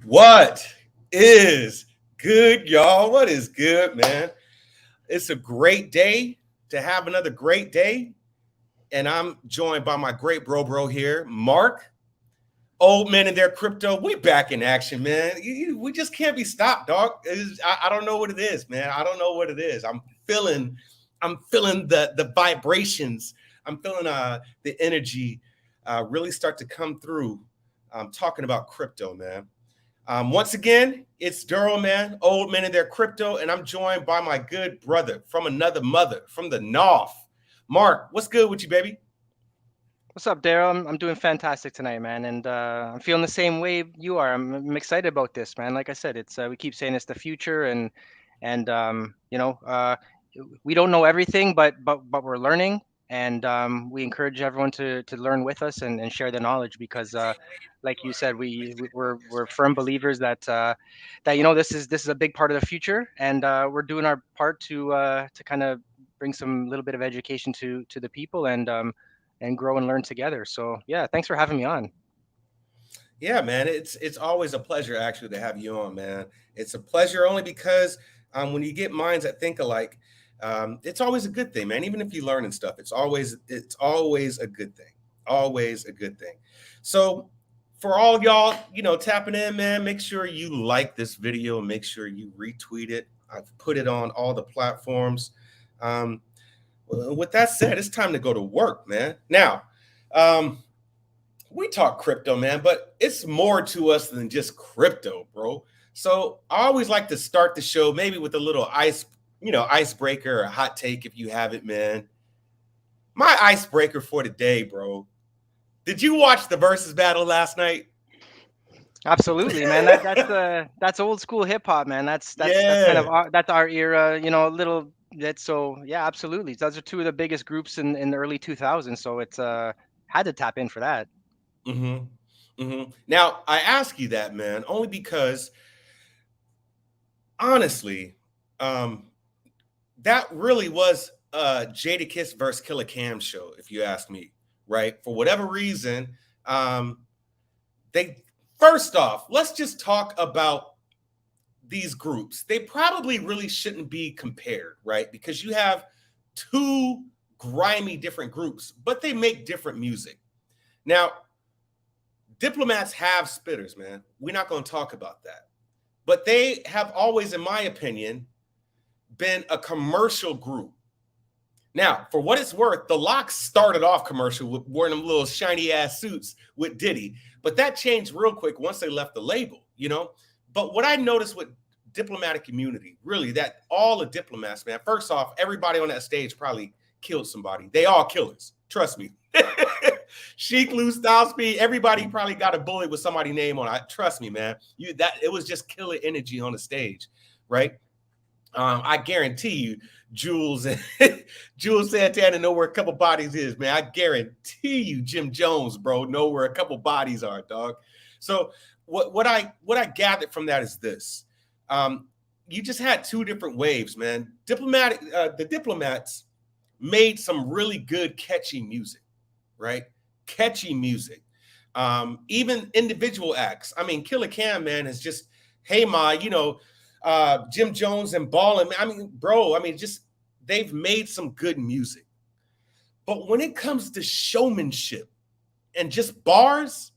What is good, y'all? What is good, man? It's a great day to have another great day. And I'm joined by my great bro here, Mark. Old men in their crypto. We back in action, man. We just can't be stopped, dog. I don't know what it is, man. I don't know what it is. I'm feeling the vibrations. I'm feeling the energy really start to come through. I'm talking about crypto, man. Once again, it's Duro, man, old men in their crypto, and I'm joined by my good brother from another mother, from the North. Mark, what's good with you, baby? What's up, Daryl? I'm doing fantastic tonight, man, and I'm feeling the same way you are. I'm excited about this, man. Like I said, it's we keep saying it's the future, and we don't know everything, but we're learning, and we encourage everyone to learn with us and share the knowledge because, like you said, we're firm believers that this is a big part of the future, and we're doing our part to kind of bring some little bit of education to the people and grow and learn together. So yeah, thanks for having me on. Yeah, man, it's always a pleasure actually to have you on, man. It's a pleasure only because when you get minds that think alike, it's always a good thing, man. Even if you learn and stuff, it's always a good thing, always a good thing. So for all y'all, tapping in, man, make sure you like this video, make sure you retweet it. I've put it on all the platforms. Um, with that said, it's time to go to work, man. Now, um, we talk crypto, man, but it's more to us than just crypto, bro. So I always like to start the show maybe with a little icebreaker or a hot take if you have it, man. My icebreaker for today, bro. Did you watch the versus battle last night? Absolutely, man. That's old school hip hop, man. That's kind of Yeah. our era. A little. That's so yeah, absolutely. Those are two of the biggest groups in the early 2000s. So it's had to tap in for that. Now I ask you that, man, only because honestly, um, that really was a Jadakiss versus Killer Cam show, if you ask me, right? For whatever reason, um, they first off, let's just talk about these groups. They probably really shouldn't be compared, right? Because you have two grimy different groups, but they make different music. Now, diplomats have spitters, man. We're not going to talk about that. But they have always, in my opinion, been a commercial group. Now, for what it's worth, the Locks started off commercial with wearing them little shiny ass suits with Diddy, but that changed real quick once they left the label. But what I noticed with diplomatic immunity, really, that all the diplomats, man, first off, everybody on that stage probably killed somebody. They all killers. Trust me. Sheik, Lou, Style Speed, everybody probably got a bullet with somebody's name on it. Trust me, man. It was just killer energy on the stage, right? I guarantee you, Jules and Jules Santana know where a couple bodies is, man. I guarantee you, Jim Jones, bro, know where a couple bodies are, dog. So what I gathered from that is this: you just had two different waves, man. The diplomats made some really good, catchy music, right? Catchy music. Even individual acts. I mean, Killer Cam, man, is just, hey, Jim Jones and Ballin. I mean, bro, just they've made some good music. But when it comes to showmanship and just bars,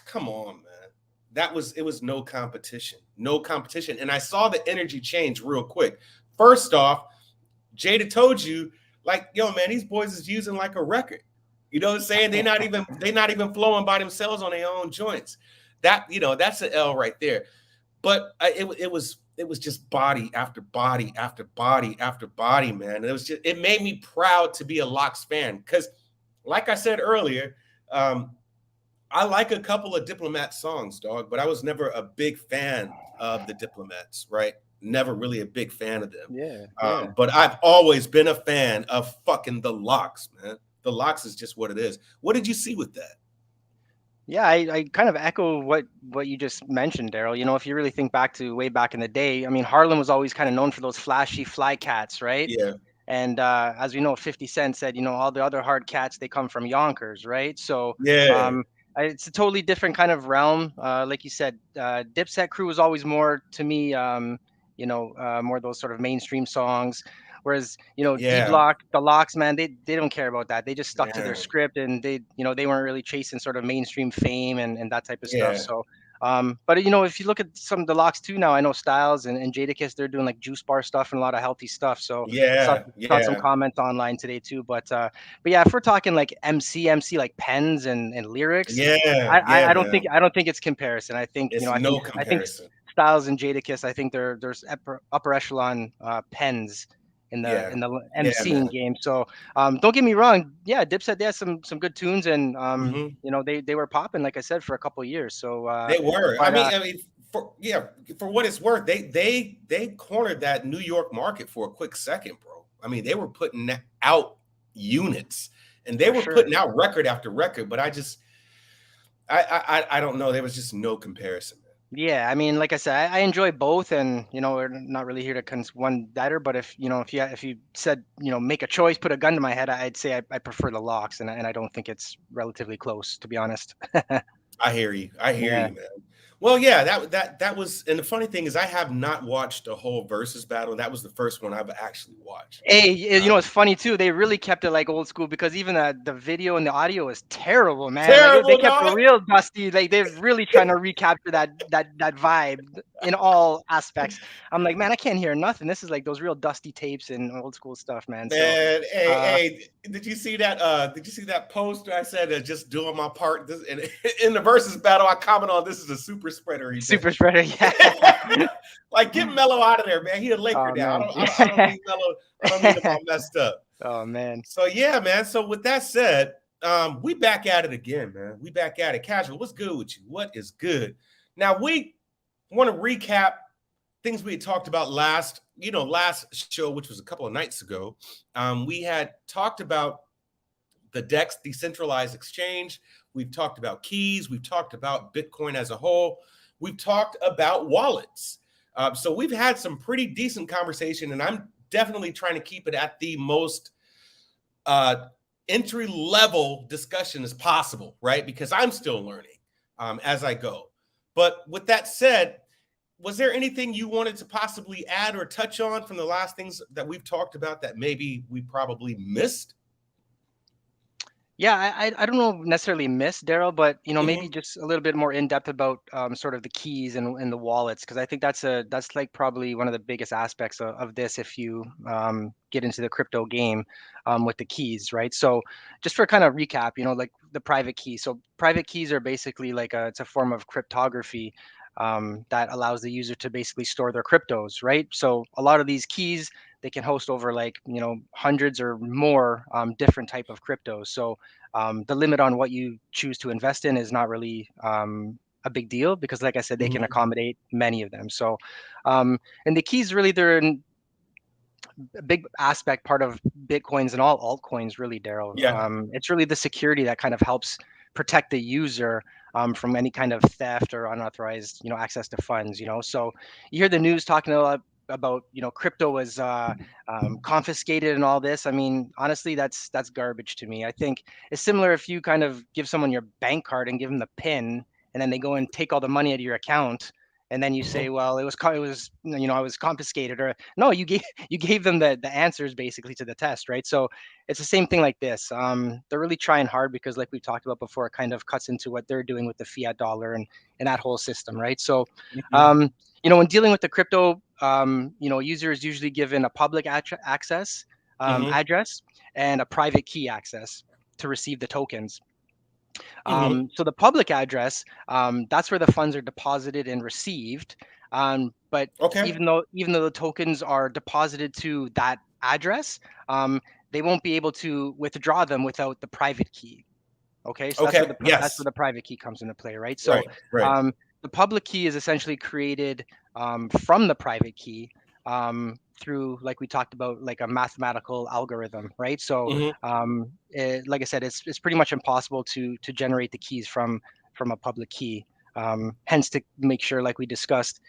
come on, man. It was no competition. No competition. And I saw the energy change real quick. First off, Jada told you, like, yo, man, these boys is using like a record. You know what I'm saying? They're not even flowing by themselves on their own joints. That's an L right there. But it was just body after body after body after body, man. It made me proud to be a Locks fan because, like I said earlier, I like a couple of Diplomat songs, dog, but I was never a big fan of the Diplomats, right? Never really a big fan of them. Yeah, yeah. But I've always been a fan of fucking the Locks, man. The Locks is just what it is. What did you see with that? Yeah, I kind of echo what you just mentioned, Daryl. If you really think back to way back in the day, I mean, Harlem was always kind of known for those flashy fly cats, right? Yeah, And as we know, 50 Cent said, all the other hard cats, they come from Yonkers, right? So yeah. It's a totally different kind of realm. Like you said, Dipset Crew was always more to me, more those sort of mainstream songs. Whereas, D Yeah, Block, the Locks, man, they don't care about that. They just stuck to their yeah, script, and they weren't really chasing sort of mainstream fame and that type of stuff. yeah, So, but if you look at some of the Locks too now, I know Styles and Jadakiss, they're doing like juice bar stuff and a lot of healthy stuff. So yeah, saw some yeah, comments online today too. But yeah, if we're talking like MC like pens and lyrics, yeah, yeah, I don't think man. it's comparison. I think It's no comparison. Styles and Jadakiss, I think there's upper echelon pens Yeah, in the yeah, MCing man. game. So don't get me wrong, yeah, Dipset, they had some good tunes, and Hmm. they were popping, like I said, for a couple of years. So They were. but I mean, for yeah, for what it's worth, they cornered that New York market for a quick second, bro. I mean, they were putting out units and they for were sure. putting out record after record, but I don't know. There was just no comparison, man. Yeah, I mean, like I said, I enjoy both, and we're not really here to one better. But if you said make a choice, put a gun to my head, I'd say I prefer the Locks, and I don't think it's relatively close, to be honest. I hear you. I hear Yeah. you, man. Well, yeah, that was, and the funny thing is, I have not watched a whole versus battle. That was the first one I've actually watched. Hey, it's Um, funny too. They really kept it like old school because even the video and the audio was terrible, man. Like they Terrible, kept it dog. real dusty. Like they're really trying to recapture that vibe in all aspects. I'm like, man, I can't hear nothing. This is like those real dusty tapes and old school stuff, man. So, Man, hey, uh, hey, did you see that? Did you see that post? I said just doing my part. This in the versus battle. I comment on this is a super spreader event. super spreader, yeah. Like get Mello out of there, man. He a Laker Oh now. man. I don't need Mello. I don't need him all messed up. Oh man. So yeah, man. So with that said, we back at it again, man. We back at it. Casual, what's good with you? What is good? Now we want to recap things we had talked about last show, which was a couple of nights ago. We had talked about the DEX decentralized exchange. We've talked about keys. We've talked about Bitcoin as a whole. We've talked about wallets. So we've had some pretty decent conversation, and I'm definitely trying to keep it at the most entry level discussion as possible, right? Because I'm still learning as I go. But with that said, was there anything you wanted to possibly add or touch on from the last things that we've talked about that maybe we probably missed? Yeah, I don't know necessarily miss Daryl, but maybe Mm-hmm. just a little bit more in depth about sort of the keys and the wallets, because I think that's like probably one of the biggest aspects of this if you get into the crypto game with the keys, right? So just for kind of recap, like the private key. So private keys are basically like it's a form of cryptography that allows the user to basically store their cryptos, right? So a lot of these keys they can host over like hundreds or more different type of cryptos. So the limit on what you choose to invest in is not really a big deal because, like I said, they can Mm-hmm. accommodate many of them. So, and the keys really they're a big aspect part of Bitcoins and all altcoins, really, Daryl. Yeah. It's really the security that kind of helps protect the user from any kind of theft or unauthorized, access to funds. So you hear the news talking a lot about, crypto was confiscated and all this. I mean, honestly, that's garbage to me. I think it's similar if you kind of give someone your bank card and give them the PIN, and then they go and take all the money out of your account. And then you say, Mm-hmm. well, it was, I was confiscated, or no, you gave them the answers basically to the test, right? So it's the same thing like this. They're really trying hard because, like we talked about before, it kind of cuts into what they're doing with the fiat dollar and that whole system, right? So, Mm-hmm. um, when dealing with the crypto, user is usually given a public access Mm-hmm. address and a private key access to receive the tokens. Mm-hmm. So the public address, that's where the funds are deposited and received. But Okay. even though the tokens are deposited to that address, they won't be able to withdraw them without the private key. Okay, so Okay. that's where Yes. the private key comes into play, right? So Right. Right. um, the public key is essentially created from the private key through, like we talked about, like a mathematical algorithm, right? So Mm-hmm. like I said, it's pretty much impossible to generate the keys from a public key. Hence, to make sure, like we discussed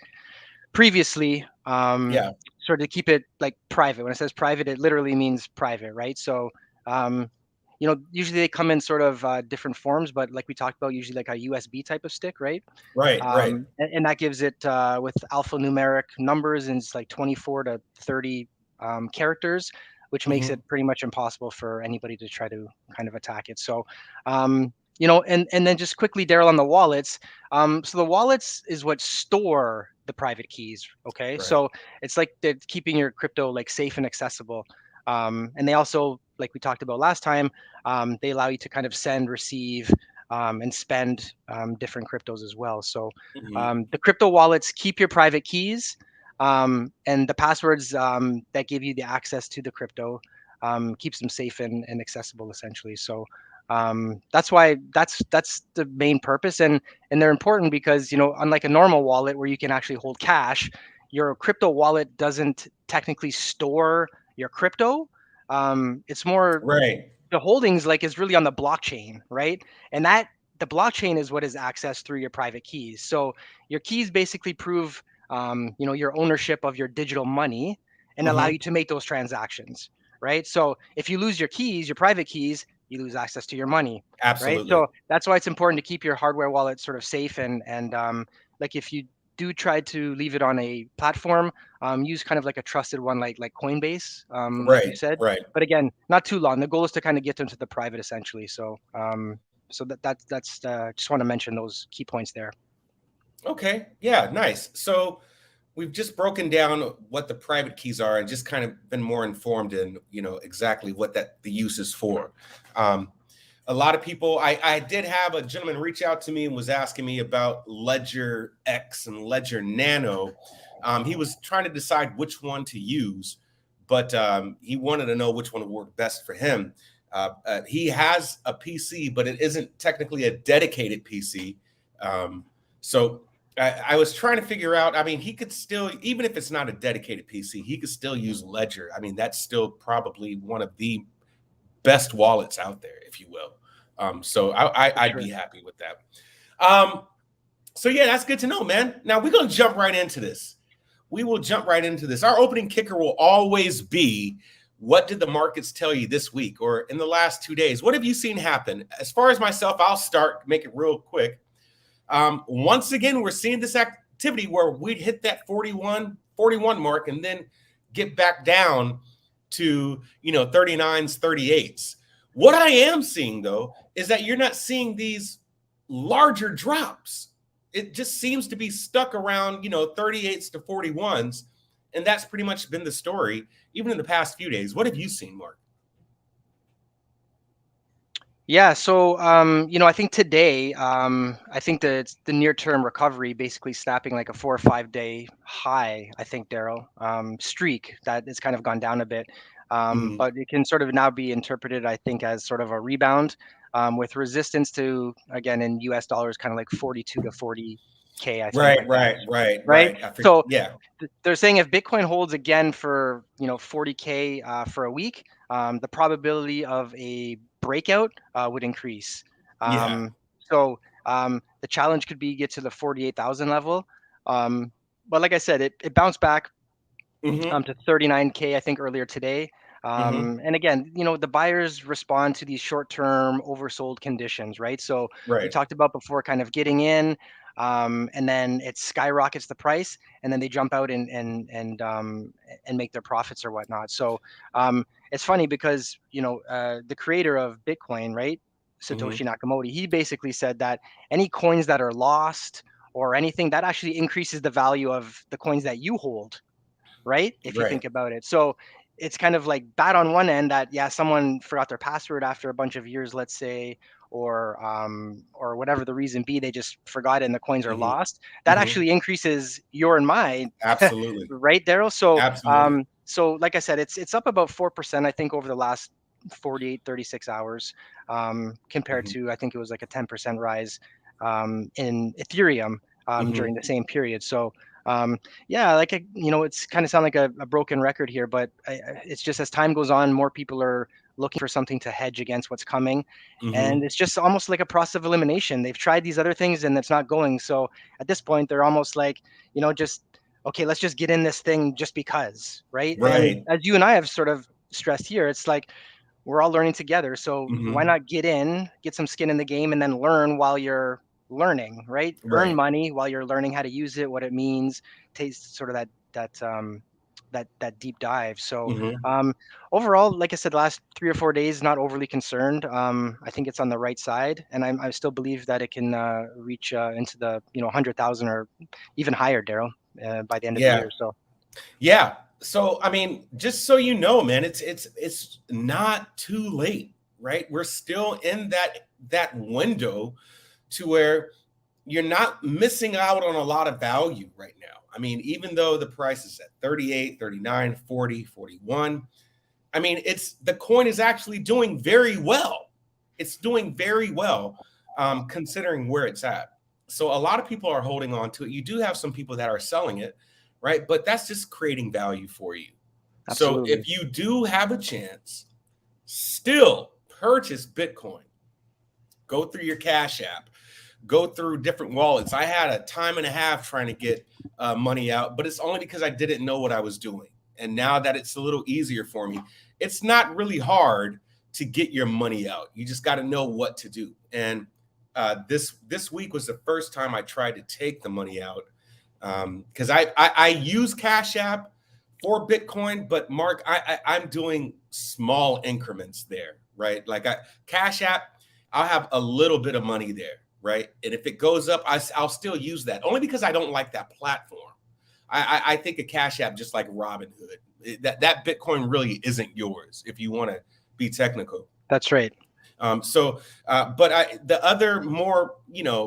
previously, Yeah. sort of keep it like private. When it says private, it literally means private, right? So um, usually they come in sort of different forms, but like we talked about, usually like a USB type of stick, right? Right, right. And that gives it with alphanumeric numbers, and it's like 24 to 30 characters, which makes Hmm. it pretty much impossible for anybody to try to kind of attack it. So, and then just quickly, Daryl, on the wallets. So the wallets is what store the private keys. Okay, Right. so it's like they're keeping your crypto like safe and accessible. And they also, like we talked about last time, they allow you to kind of send, receive, and spend different cryptos as well. So Hmm. the crypto wallets keep your private keys, and the passwords that give you the access to the crypto keeps them safe and accessible, essentially. So that's why that's the main purpose, and they're important because unlike a normal wallet where you can actually hold cash, your crypto wallet doesn't technically store your crypto. It's more Right. the holdings like is really on the blockchain, right? And that the blockchain is what is accessed through your private keys. So your keys basically prove, your ownership of your digital money and allow Hmm. you to make those transactions, right? So if you lose your keys, your private keys, you lose access to your money, right? Absolutely. So that's why it's important to keep your hardware wallet sort of safe and like if you do try to leave it on a platform, use kind of like a trusted one like Coinbase, like you Right, said, right. but again, not too long. The goal is to kind of get them to the private essentially. So that's just want to mention those key points there. Okay. Yeah, nice. So we've just broken down what the private keys are and just kind of been more informed in, exactly what that the use is for. Um, a lot of people, I did have a gentleman reach out to me and was asking me about Ledger X and Ledger Nano. He was trying to decide which one to use, but he wanted to know which one would work best for him. He has a PC, but it isn't technically a dedicated PC. So I was trying to figure out. I mean, he could still, even if it's not a dedicated PC, he could still use Ledger. I mean, that's still probably one of the best wallets out there, if you will. So For I'd be sure. happy with that. Um, so yeah, that's good to know, man. Now we're gonna jump right into this. We will jump right into this. Our opening kicker will always be, what did the markets tell you this week or in the last 2 days? What have you seen happen? As far as myself, I'll start, make it real quick. Once again, we're seeing this activity where we'd hit that 41 mark and then get back down to 39s, 38s. What I am seeing though is that you're not seeing these larger drops. It just seems to be stuck around 38s to 41s, and that's pretty much been the story even in the past few days. What have you seen, Mark? Yeah, so I think today, I think that the near-term recovery, basically snapping like a 4 or 5 day high, I think, Daryl, streak that has kind of gone down a bit, Mhm. but it can sort of now be interpreted, I think, as sort of a rebound, with resistance to, again, in U.S. dollars, kind of like 42 to 40K, I think, Right, like that, right, right, right? right. So Yeah. they're saying if Bitcoin holds again for 40K for a week, the probability of a breakout would increase. Yeah. The challenge could be get to the 48,000 level. Um, but like I said, it bounced back Hmm. to 39K, I think, earlier today. Hmm. And again, the buyers respond to these short-term oversold conditions, right? So we Right. talked about before, kind of getting in, and then it skyrockets the price, and then they jump out and make their profits or whatnot. So it's funny because the creator of Bitcoin, right, Hmm. Satoshi Nakamoto, he basically said that any coins that are lost or anything that actually increases the value of the coins that you hold, right? If you Right. think about it. So it's kind of like bad on one end that yeah, someone forgot their password after a bunch of years, let's say, or whatever the reason be, they just forgot it and the coins are Hmm. lost. That Hmm. actually increases your and my, Absolutely. right, Daryl? So Absolutely. like I said, it's up about 4%, I think, over the last 48, 36 hours, compared Hmm. to I think it was like a 10% rise in Ethereum Hmm. during the same period. So yeah, like it's kind of sound like a broken record here, but it's just as time goes on, more people are looking for something to hedge against what's coming, and Hmm. it's just almost like a process of elimination. They've tried these other things and it's not going. So at this point, they're almost like, just okay, let's just get in this thing just because, right? And Right. as you and I have sort of stressed here, it's like we're all learning together. So why not get some skin in the game, and then learn while you're learning, right? Earn Right. money while you're learning how to use it, what it means, taste sort of that deep dive. So overall, like I said, the last 3 or 4 days, not overly concerned. I think it's on the right side, and I still believe that it can reach into the 100,000 or even higher, Daryl, by the end of the Yeah. year. So Yeah. So I mean, just so you know, man, it's not too late, right? We're still in that window to where you're not missing out on a lot of value right now. I mean, even though the price is at 38, 39, 40, 41, I mean, the coin is actually doing very well. It's doing very well considering where it's at. So a lot of people are holding on to it. You do have some people that are selling it, right? But that's just creating value for you. So absolutely. if you do have a chance, still purchase Bitcoin. Go through your Cash App, go through different wallets. I had a time and a half trying to get money out, but it's only because I didn't know what I was doing. And now that it's a little easier for me, it's not really hard to get your money out. You just got to know what to do. And this week was the first time I tried to take the money out because I use Cash App for Bitcoin, but Mark, I'm doing small increments there, right? Like Cash App, I'll have a little bit of money there, right? And if it goes up, I'll still use that only because I don't like that platform. I think a Cash App, just like Robinhood, that Bitcoin really isn't yours if you want to be technical. That's right. But the other more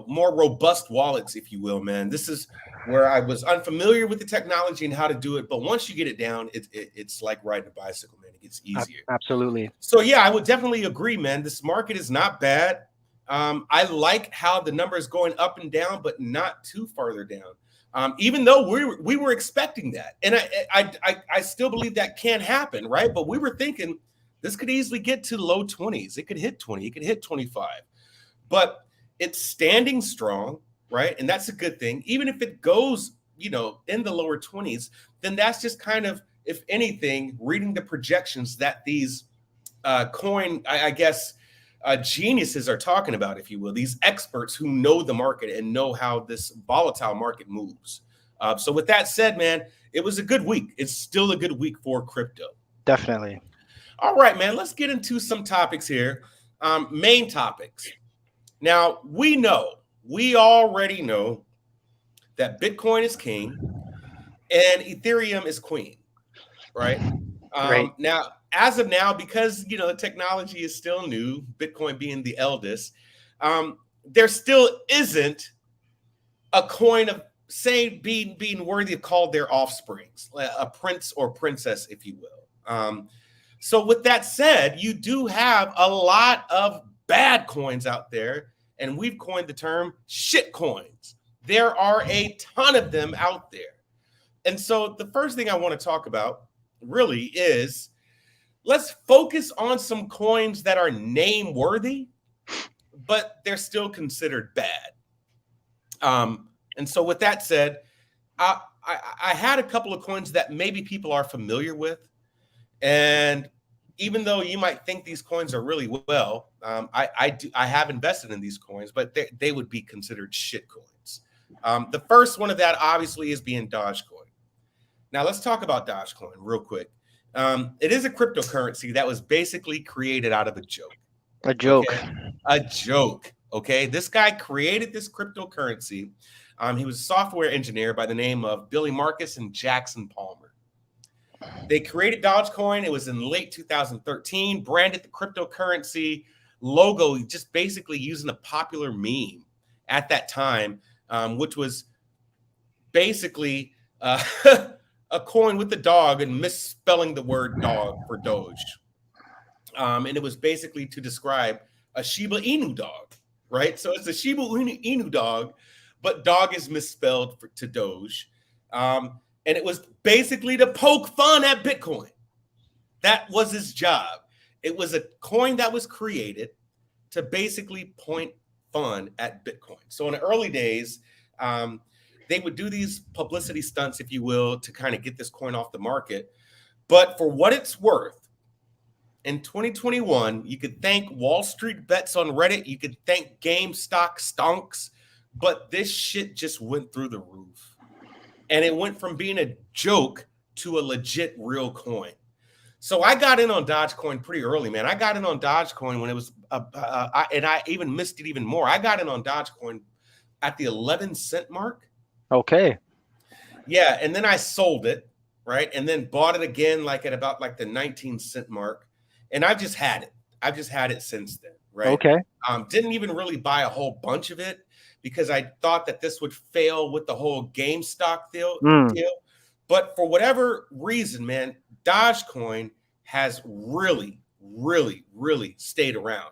robust wallets, if you will, man, this is where I was unfamiliar with the technology and how to do it. But once you get it down, it's like riding a bicycle, man. It gets easier. Absolutely. So yeah, I would definitely agree, man. This market is not bad. I like how the number is going up and down, but not too farther down. Even though we were expecting that, and I still believe that can happen, right? But we were thinking this could easily get to low 20s. It could hit 20. It could hit 25. But it's standing strong, right? And that's a good thing. Even if it goes, in the lower 20s, then that's just kind of, if anything, reading the projections that these coin, I guess, geniuses are talking about, if you will, these experts who know the market and know how this volatile market moves. So with that said, man, it was a good week. It's still a good week for crypto. Definitely. All right, man, let's get into some topics here. Main topics. Now, we already know that Bitcoin is king and Ethereum is queen, right? Right. Now, as of now, because the technology is still new, Bitcoin being the eldest, there still isn't a coin of being worthy of called their offsprings, a prince or princess, if you will. So with that said, you do have a lot of bad coins out there, and we've coined the term shit coins. There are a ton of them out there. And so the first thing I want to talk about really is let's focus on some coins that are name worthy, but they're still considered bad. And so with that said, I had a couple of coins that maybe people are familiar with. And even though you might think these coins are really well, I have invested in these coins, but they would be considered shit coins. The first one of that obviously is being Dogecoin. Now let's talk about Dogecoin real quick. It is a cryptocurrency that was basically created out of a joke. A joke. Okay? A joke. Okay. This guy created this cryptocurrency. He was a software engineer by the name of Billy Marcus and Jackson Palmer. They created Dogecoin. It was in late 2013, branded the cryptocurrency logo, just basically using a popular meme at that time, which was basically a coin with the dog and misspelling the word dog for Doge. And it was basically to describe a Shiba Inu dog, right? So it's a Shiba Inu dog, but dog is misspelled to Doge. And it was basically to poke fun at Bitcoin. That was his job. It was a coin that was created to basically point fun at Bitcoin. So in the early days, they would do these publicity stunts, if you will, to kind of get this coin off the market. But for what it's worth, in 2021, you could thank Wall Street bets on Reddit, you could thank GameStop stonks, but this shit just went through the roof. And it went from being a joke to a legit real coin. So I got in on Dogecoin pretty early, man. I got in on Dogecoin when it was, and I even missed it even more. I got in on Dogecoin at the 11-cent mark. Okay. Yeah, and then I sold it, right? And then bought it again like at about like the 19-cent mark. And I've just had it. I've just had it since then, right? Okay. Didn't even really buy a whole bunch of it because I thought that this would fail with the whole GameStop deal. But for whatever reason, man, Dogecoin has really, really, really stayed around.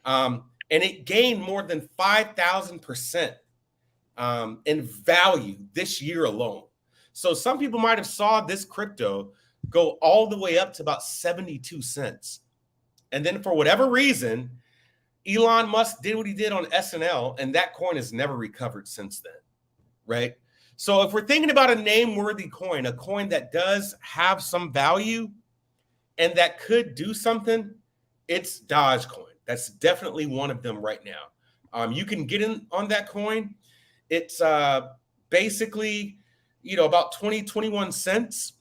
And it gained more than 5,000% in value this year alone. So some people might have saw this crypto go all the way up to about 72 cents. And then for whatever reason, Elon Musk did what he did on SNL, and that coin has never recovered since then, right? So if we're thinking about a name-worthy coin, a coin that does have some value and that could do something, it's Dogecoin. That's definitely one of them right now. You can get in on that coin. It's basically, about 21 cents.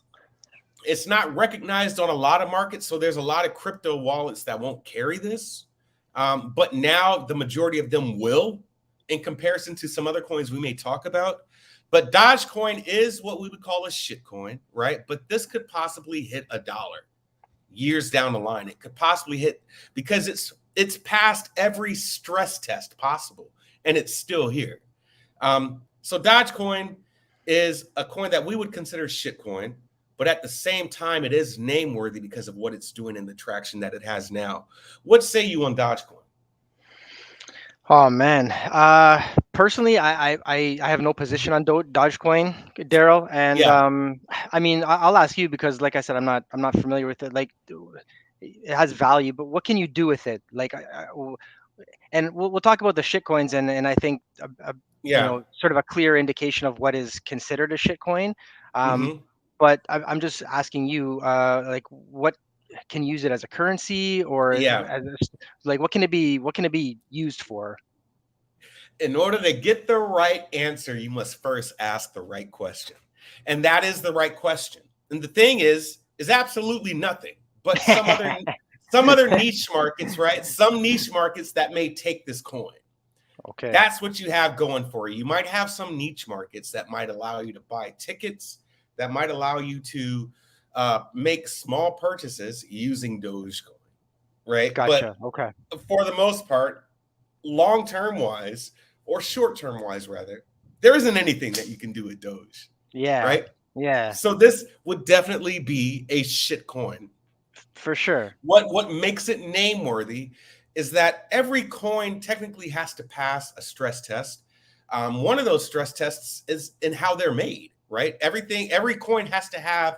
It's not recognized on a lot of markets, so there's a lot of crypto wallets that won't carry this. But now the majority of them will, in comparison to some other coins we may talk about. But Dogecoin is what we would call a shit coin, right? But this could possibly hit $1 years down the line. It could possibly hit, because it's passed every stress test possible, and it's still here. So Dogecoin is a coin that we would consider shit coin, but at the same time, it is name worthy because of what it's doing and the traction that it has now. What say you on Dogecoin? Oh man. Personally, I have no position on Dogecoin, Daryl, and Yeah. I mean, I'll ask you because, like I said, I'm not familiar with it. Like, it has value, but what can you do with it? Like, and we'll talk about the shit coins, and I think Yeah. sort of a clear indication of what is considered a shit coin. Mm-hmm. But I'm just asking you, like, what can you use it as a currency, or Yeah. like what can it be used for? In order to get the right answer, you must first ask the right question. And that is the right question. And the thing is absolutely nothing, but some other niche markets, right? Some niche markets that may take this coin. Okay. That's what you have going for you. You might have some niche markets that might allow you to buy tickets, that might allow you to make small purchases using Dogecoin, right? Gotcha. Okay. But for the most part, long-term wise, or short-term wise rather, there isn't anything that you can do with Doge. Yeah. Right? Yeah. So this would definitely be a shit coin. For sure. What makes it name worthy is that every coin technically has to pass a stress test. One of those stress tests is in how they're made, right? Every coin has to have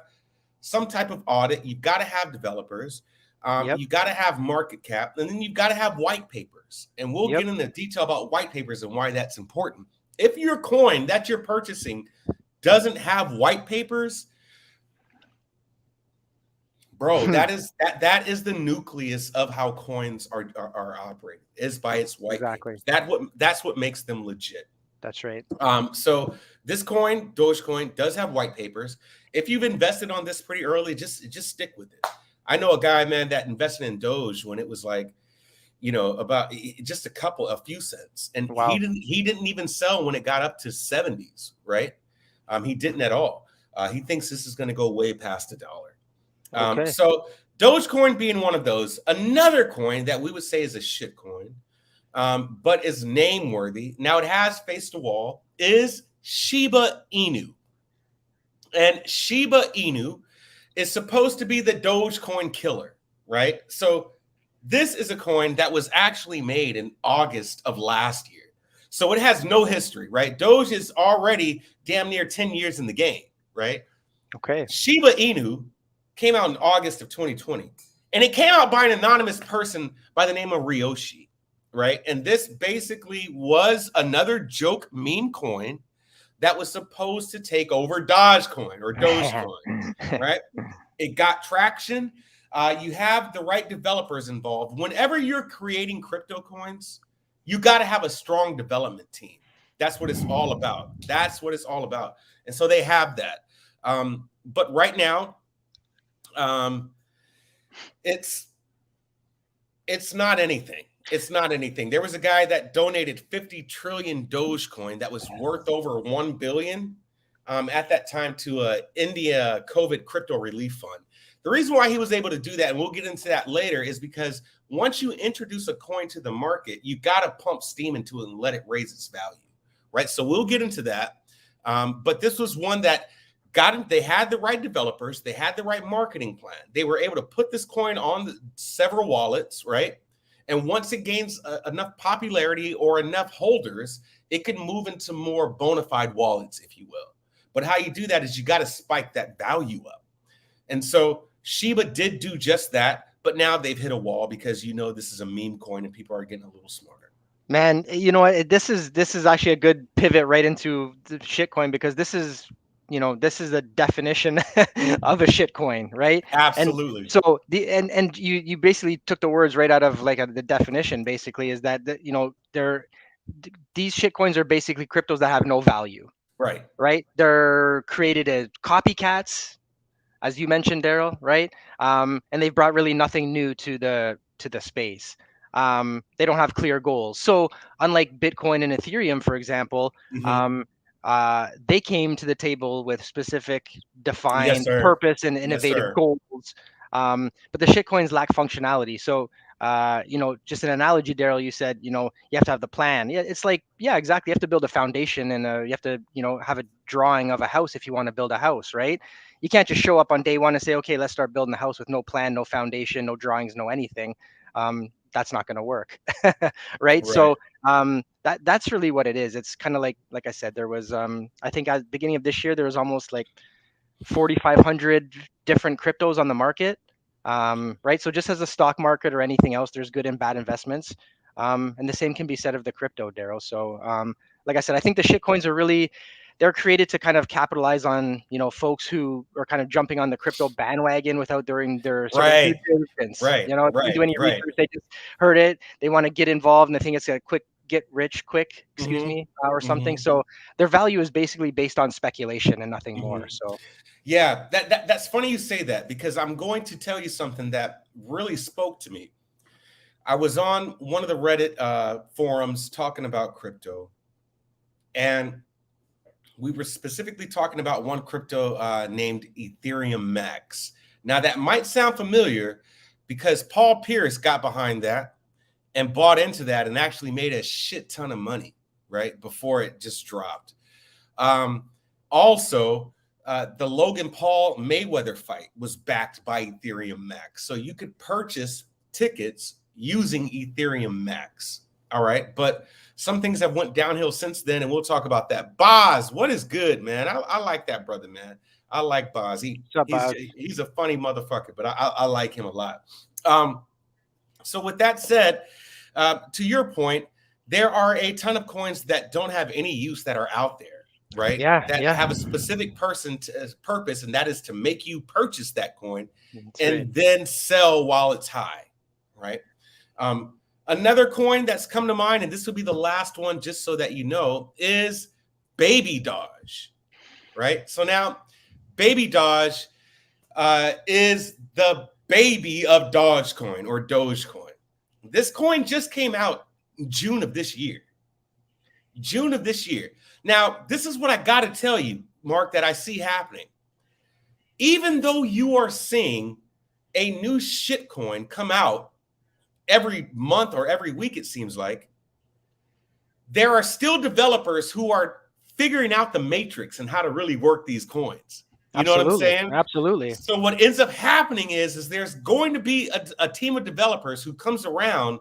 some type of audit. You've got to have developers. Yep. You've got to have market cap, and then you've got to have white papers. And we'll get into detail about white papers and why that's important. If your coin that you're purchasing doesn't have white papers, bro, that is the nucleus of how coins are operated, is by its white papers. That's what makes them legit. That's right. So this coin, Dogecoin, does have white papers. If you've invested on this pretty early, just stick with it. I know a guy, man, that invested in Doge when it was like, about just a few cents, and wow. he didn't even sell when it got up to 70s, right? He didn't at all. He thinks this is going to go way past $1. Okay. So Dogecoin being one of those. Another coin that we would say is a shit coin, but is name worthy. Now it has faced a wall, is Shiba Inu. And Shiba Inu is supposed to be the Dogecoin killer, right? So this is a coin that was actually made in August of last year. So it has no history, right? Doge is already damn near 10 years in the game, right? Okay. Shiba Inu came out in August of 2020, and it came out by an anonymous person by the name of Ryoshi, right? And this basically was another joke meme coin that was supposed to take over Dogecoin or Dogecoin, right? It got traction. You have the right developers involved. Whenever you're creating crypto coins, you got to have a strong development team. That's what it's all about. That's what it's all about. And so they have that. But right now, it's not anything. It's not anything. There was a guy that donated 50 trillion Dogecoin that was worth over 1 billion at that time to India COVID crypto relief fund. The reason why he was able to do that, and we'll get into that later, is because once you introduce a coin to the market, you got to pump steam into it and let it raise its value, right? So we'll get into that. But this was one that they had the right developers, they had the right marketing plan. They were able to put this coin on several wallets, right? And once it gains enough popularity or enough holders, it can move into more bona fide wallets, if you will. But how you do that is you got to spike that value up. And so Shiba did do just that, but now they've hit a wall because this is a meme coin and people are getting a little smarter. Man, you know what? This is actually a good pivot right into the shitcoin, because this is a definition of a shitcoin, right? Absolutely. And so you basically took the words right out of the definition. Basically, is that these shitcoins are basically cryptos that have no value, Right. right? They're created as copycats, as you mentioned, Daryl, right? And they've brought really nothing new to the space. They don't have clear goals. So unlike Bitcoin and Ethereum, for example, they came to the table with specific, defined purpose and innovative goals. But the shitcoins lack functionality. So just an analogy, Daryl, you said, you have to have the plan. Yeah, it's like, yeah, exactly. You have to build a foundation, and you have to, have a drawing of a house if you want to build a house, right? You can't just show up on day one and say, okay, let's start building the house with no plan, no foundation, no drawings, no anything. That's not going to work, right? So that's really what it is. It's kind of like I said, there was I think at the beginning of this year there was almost like 4,500 different cryptos on the market, right? So just as a stock market or anything else, there's good and bad investments, and the same can be said of the crypto, Daryl. So like I said, I think the shitcoins are they're created to kind of capitalize on folks who are kind of jumping on the crypto bandwagon without doing their sort of due diligence. They didn't do any research. They just heard it. They want to get involved, and they think it's a quick get rich quick, or something. So their value is basically based on speculation and nothing more. So yeah, that's funny you say that, because I'm going to tell you something that really spoke to me. I was on one of the Reddit forums talking about crypto, and we were specifically talking about one crypto named Ethereum Max. Now, that might sound familiar because Paul Pierce got behind that and bought into that and actually made a shit ton of money, right, before it just dropped. Also, the Logan Paul Mayweather fight was backed by Ethereum Max. So you could purchase tickets using Ethereum Max. All right. But some things have went downhill since then, and we'll talk about that. Boz, what is good, man? I like that brother, man. I like Boz. He's a funny motherfucker, but I like him a lot. So with that said, to your point, there are a ton of coins that don't have any use that are out there, right? That have a specific purpose, and that is to make you purchase that coin then sell while it's high, right? Another coin that's come to mind, and this will be the last one just so that you know, is Baby Doge, right? So now Baby Doge is the baby of Dogecoin or Dogecoin. This coin just came out in June of this year. Now, this is what I got to tell you, Mark, that I see happening. Even though you are seeing a new shitcoin come out every month or every week, it seems like, there are still developers who are figuring out the matrix and how to really work these coins. You know what I'm saying? Absolutely. So what ends up happening is there's going to be a team of developers who comes around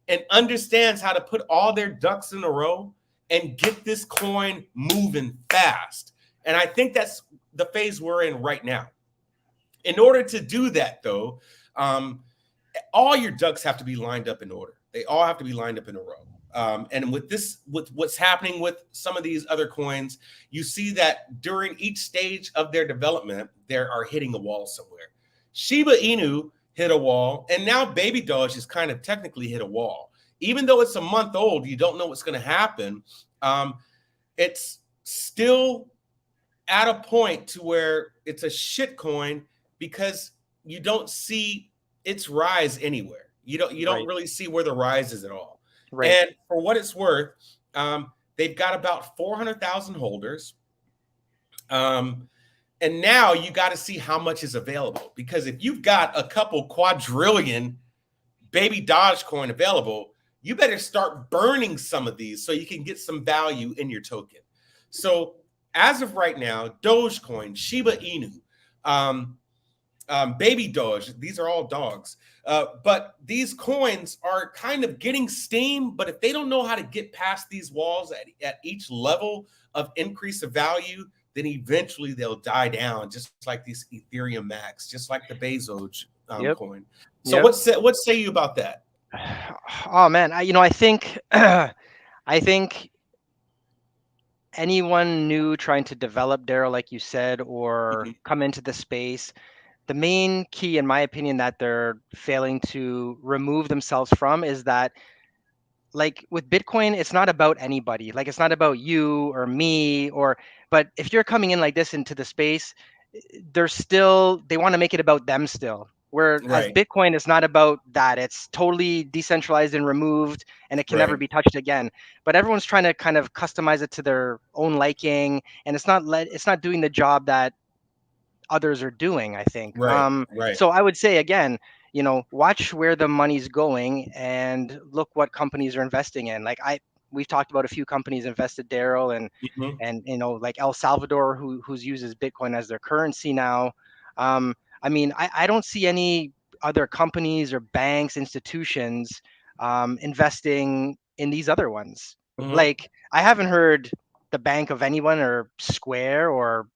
and understands how to put all their ducks in a row and get this coin moving fast. And I think that's the phase we're in right now. In order to do that, though, all your ducks have to be lined up in order. They all have to be lined up in a row. And with what's happening with some of these other coins, you see that during each stage of their development, they are hitting a wall somewhere. Shiba Inu hit a wall, and now Baby Doge has kind of technically hit a wall. Even though it's a month old, you don't know what's going to happen. It's still at a point to where it's a shit coin because you don't see its rise anywhere. You don't Right. really see where the rise is at all. Right. And for what it's worth, they've got about 400,000 holders. And now you got to see how much is available, because if you've got a couple quadrillion Baby Dogecoin available, you better start burning some of these so you can get some value in your token. So as of right now, Dogecoin, Shiba Inu, Baby Doge, these are all dogs. But these coins are kind of getting steam. But if they don't know how to get past these walls at each level of increase of value, then eventually they'll die down, just like these Ethereum Max, just like the Bezos Yep. coin. So Yep. what say you about that? Oh man, I think I think anyone new trying to develop Daryl, like you said, or Mhm. come into the space, the main key, in my opinion, that they're failing to remove themselves from is that, like with Bitcoin, it's not about anybody. Like it's not about you or me but if you're coming in like this into the space, they want to make it about them still. Whereas Right, Bitcoin is not about that. It's totally decentralized and removed, and it can never right, be touched again. But everyone's trying to kind of customize it to their own liking, and it's not doing the job that others are doing, I think. right, right. So I would say again, watch where the money's going and look what companies are investing in. We've talked about a few companies invested, Daryl, and Mhm, like El Salvador, who's uses Bitcoin as their currency now. I mean, I don't see any other companies or banks, institutions investing in these other ones. mhm, Like I haven't heard the Bank of anyone or Square or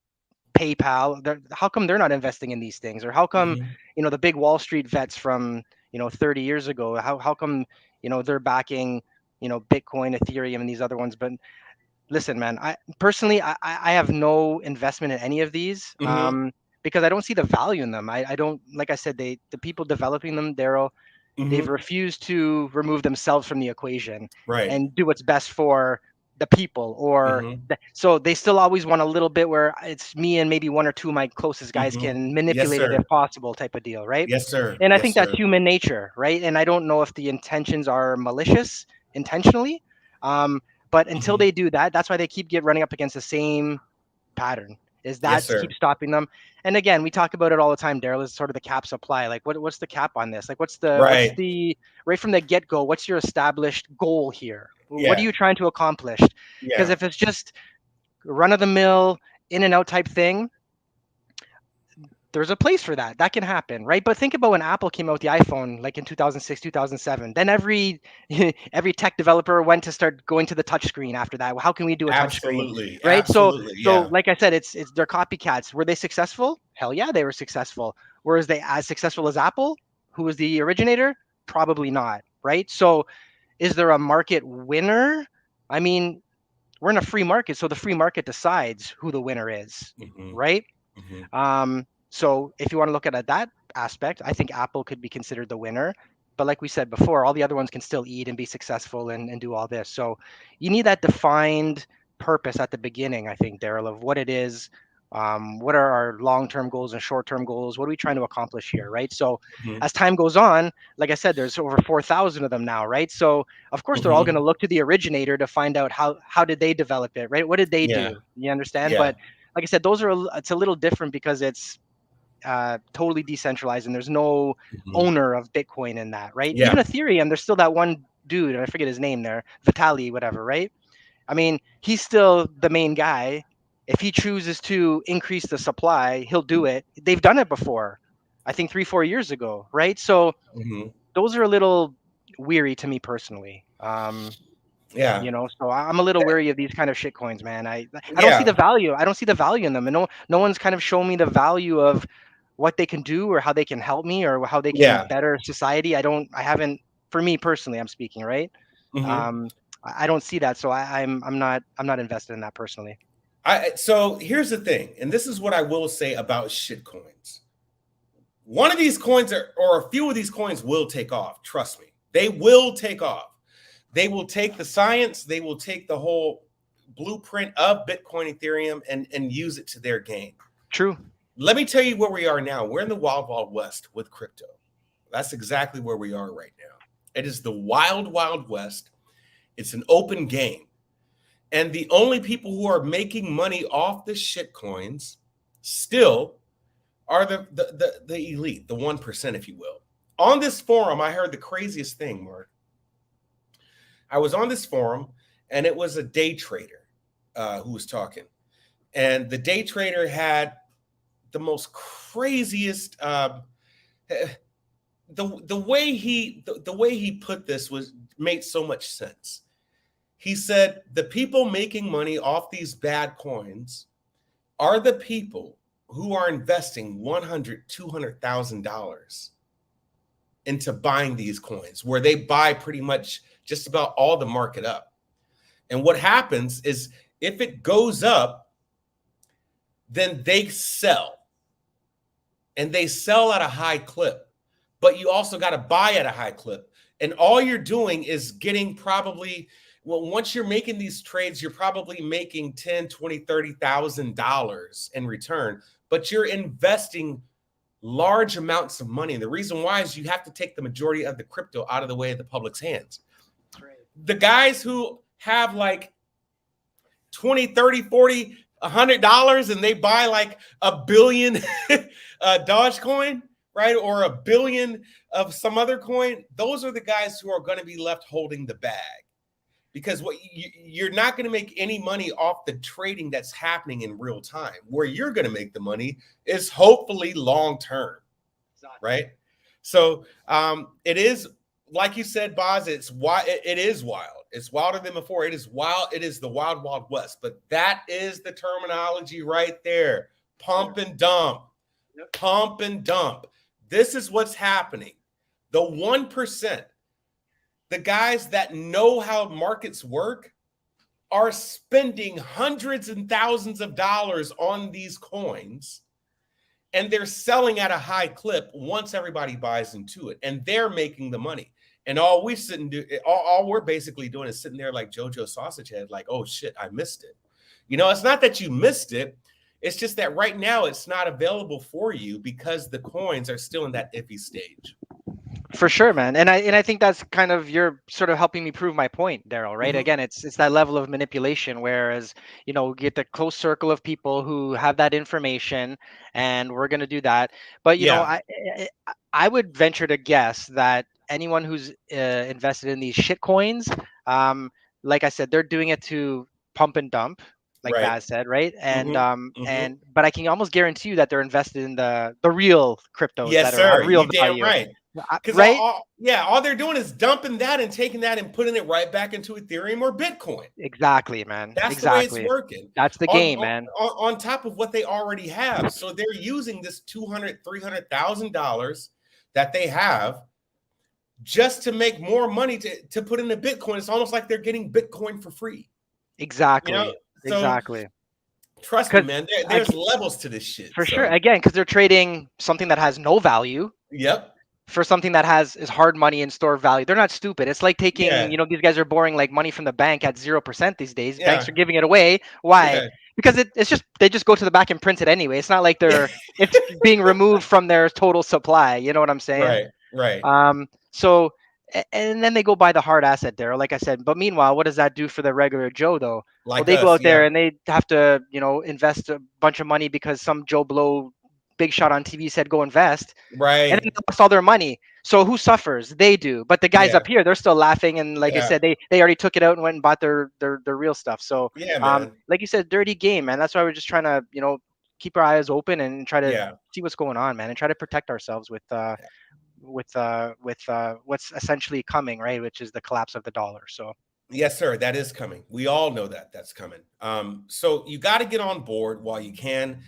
PayPal. How come they're not investing in these things? Or how come, mhm, the big Wall Street vets from, 30 years ago, how come, they're backing, Bitcoin, Ethereum, and these other ones? But listen, man, I personally, I have no investment in any of these, mhm, because I don't see the value in them. I don't, like I said, the people developing them, Daryl, they've mhm. refused to remove themselves from the equation Right. and do what's best for the people, Mhm, so they still always want a little bit where it's me and maybe one or two of my closest guys mhm. can Yes, manipulate it sir. if possible, type of deal, right? Yes, sir. And I Yes, think that's sir. human nature, right? And I don't know if the intentions are malicious intentionally, um, but until Mhm. they do that, that's why they keep running up against the same pattern, is Yes, that sir. keeps stopping them. And again, we talk about it all the time, Daryl, is sort of the cap supply. Like what's the cap on this? Like Right. right from the get-go, what's your established goal here? What are Yeah. you trying to accomplish? Because Yeah. if it's just run of the mill, in and out type thing, there's a place for that. That can happen, right? But think about when Apple came out with the iPhone, like in 2006, 2007. Then every every tech developer went to start going to the touchscreen after that. Well, how can we do a touchscreen, Absolutely. right? So Absolutely. so Yeah. like I said, it's they're copycats. Were they successful? Hell yeah, they were successful. Were they as successful as Apple, who was the originator? Probably not, right? So is there a market winner? I mean, we're in a free market, so the free market decides who the winner is, Mhm. right? Mhm. So if you want to look at that aspect, I think Apple could be considered the winner. But like we said before, all the other ones can still eat and be successful and do all this. So you need that defined purpose at the beginning, I think, Daryl, of what it is. What are our long-term goals and short-term goals? What are we trying to accomplish here, right? So Mhm. as time goes on, like I said, there's over 4,000 of them now, right? So of course they're all going to Mhm. look to the originator to find out how did they develop it, right? What did they Yeah. do? You understand? Yeah. But like I said, it's a little different because it's totally decentralized and there's no Mhm. owner of Bitcoin in that, right? Even Yeah. Ethereum, there's still that one dude, and I forget his name there, Vitali, whatever, right? I mean, he's still the main guy. If he chooses to increase the supply, he'll do it. They've done it before, I think 3, 4 years ago, right? So Mhm. those are a little weary to me personally. Yeah. So I'm a little wary of these kind of shit coins, man. I don't see the Yeah. value. I don't see the value in them, and no one's kind of shown me the value of what they can do or how they can help me or how they can Yeah. better society. I haven't, for me personally, I'm speaking, right? Mhm. Um, I don't see that, so I'm not invested in that personally. So here's the thing, and this is what I will say about shit coins. one of these coins or a few of these coins will take off. Trust me, they will take off. They will take the science, they will take the whole blueprint of Bitcoin, Ethereum, and use it to their gain. True. Let me tell you where we are now. We're in the wild, wild west with crypto. That's exactly where we are right now. It is the wild, wild west. It's an open game. And the only people who are making money off the shit coins still are the elite, the 1%, if you will. On this forum, I heard the craziest thing, Mark. I was on this forum, and it was a day trader who was talking. And the day trader had the most craziest the way he put this made so much sense. He said the people making money off these bad coins are the people who are investing $100,000, $200,000 into buying these coins, where they buy pretty much just about all the market up. And what happens is if it goes up, then they sell. And they sell at a high clip. But you also got to buy at a high clip. And all you're doing is getting probably, well, once you're making these trades, you're probably making $10,000, $20,000, $30,000 in return. But you're investing large amounts of money. And the reason why is you have to take the majority of the crypto out of the way of the public's hands. Right. The guys who have like 20, 30, 40, $100 and they buy like a billion Dogecoin, right? Or a billion of some other coin. Those are the guys who are going to be left holding the bag, because what you're not going to make any money off the trading that's happening in real time. Where you're going to make the money is hopefully long term, right? So it is, like you said, Boz, it is wild. It's wilder than before. It is wild. It is the wild, wild west. But that is the terminology right there. Pump and dump. Yep. Pump and dump. This is what's happening. The 1%, the guys that know how markets work, are spending hundreds and thousands of dollars on these coins, and they're selling at a high clip once everybody buys into it, and they're making the money. And all we're basically doing is sitting there like JoJo Sausage Head, like, oh shit, I missed it. You know, it's not that you missed it. It's just that right now it's not available for you because the coins are still in that iffy stage. For sure, man. And I think that's kind of, you're sort of helping me prove my point, Daryl, right? Mm-hmm. Again, it's that level of manipulation, whereas, you know, we get the close circle of people who have that information, and we're going to do that. But, you know, I would venture to guess that anyone who's invested in these shit coins, like I said, they're doing it to pump and dump, like right. Baz said, right? And but I can almost guarantee you that they're invested in the real cryptos that are real value. Damn right. Because right? all they're doing is dumping that and taking that and putting it right back into Ethereum or Bitcoin. Exactly, man. That's the way it's working. That's the game, man. On top of what they already have. So they're using this $200,000, $300,000 that they have just to make more money to put into Bitcoin. It's almost like they're getting Bitcoin for free. Exactly. You know? So, exactly. Trust me, man. There's levels to this shit. For sure. Again, because they're trading something that has no value. Yep. For something that is hard money and store value. They're not stupid. It's like taking, you know, these guys are borrowing like money from the bank at 0% these days. Yeah. Banks are giving it away. Why? Yeah. Because it's just, they just go to the back and print it anyway. It's not like it's being removed from their total supply. You know what I'm saying? Right. So, and then they go buy the hard asset there, like I said. But meanwhile, what does that do for the regular Joe though? Like they go out there and they have to, you know, invest a bunch of money because some Joe Blow big shot on TV said go invest, right? And they lost all their money. So who suffers? They do. But the guys up here, they're still laughing. And like I said, they already took it out and went and bought their real stuff. So like you said, dirty game, man. That's why we're just trying to, you know, keep our eyes open and try to see what's going on, man, and try to protect ourselves with what's essentially coming, right? Which is the collapse of the dollar. So yes, sir, that is coming. We all know that's coming. So you got to get on board while you can.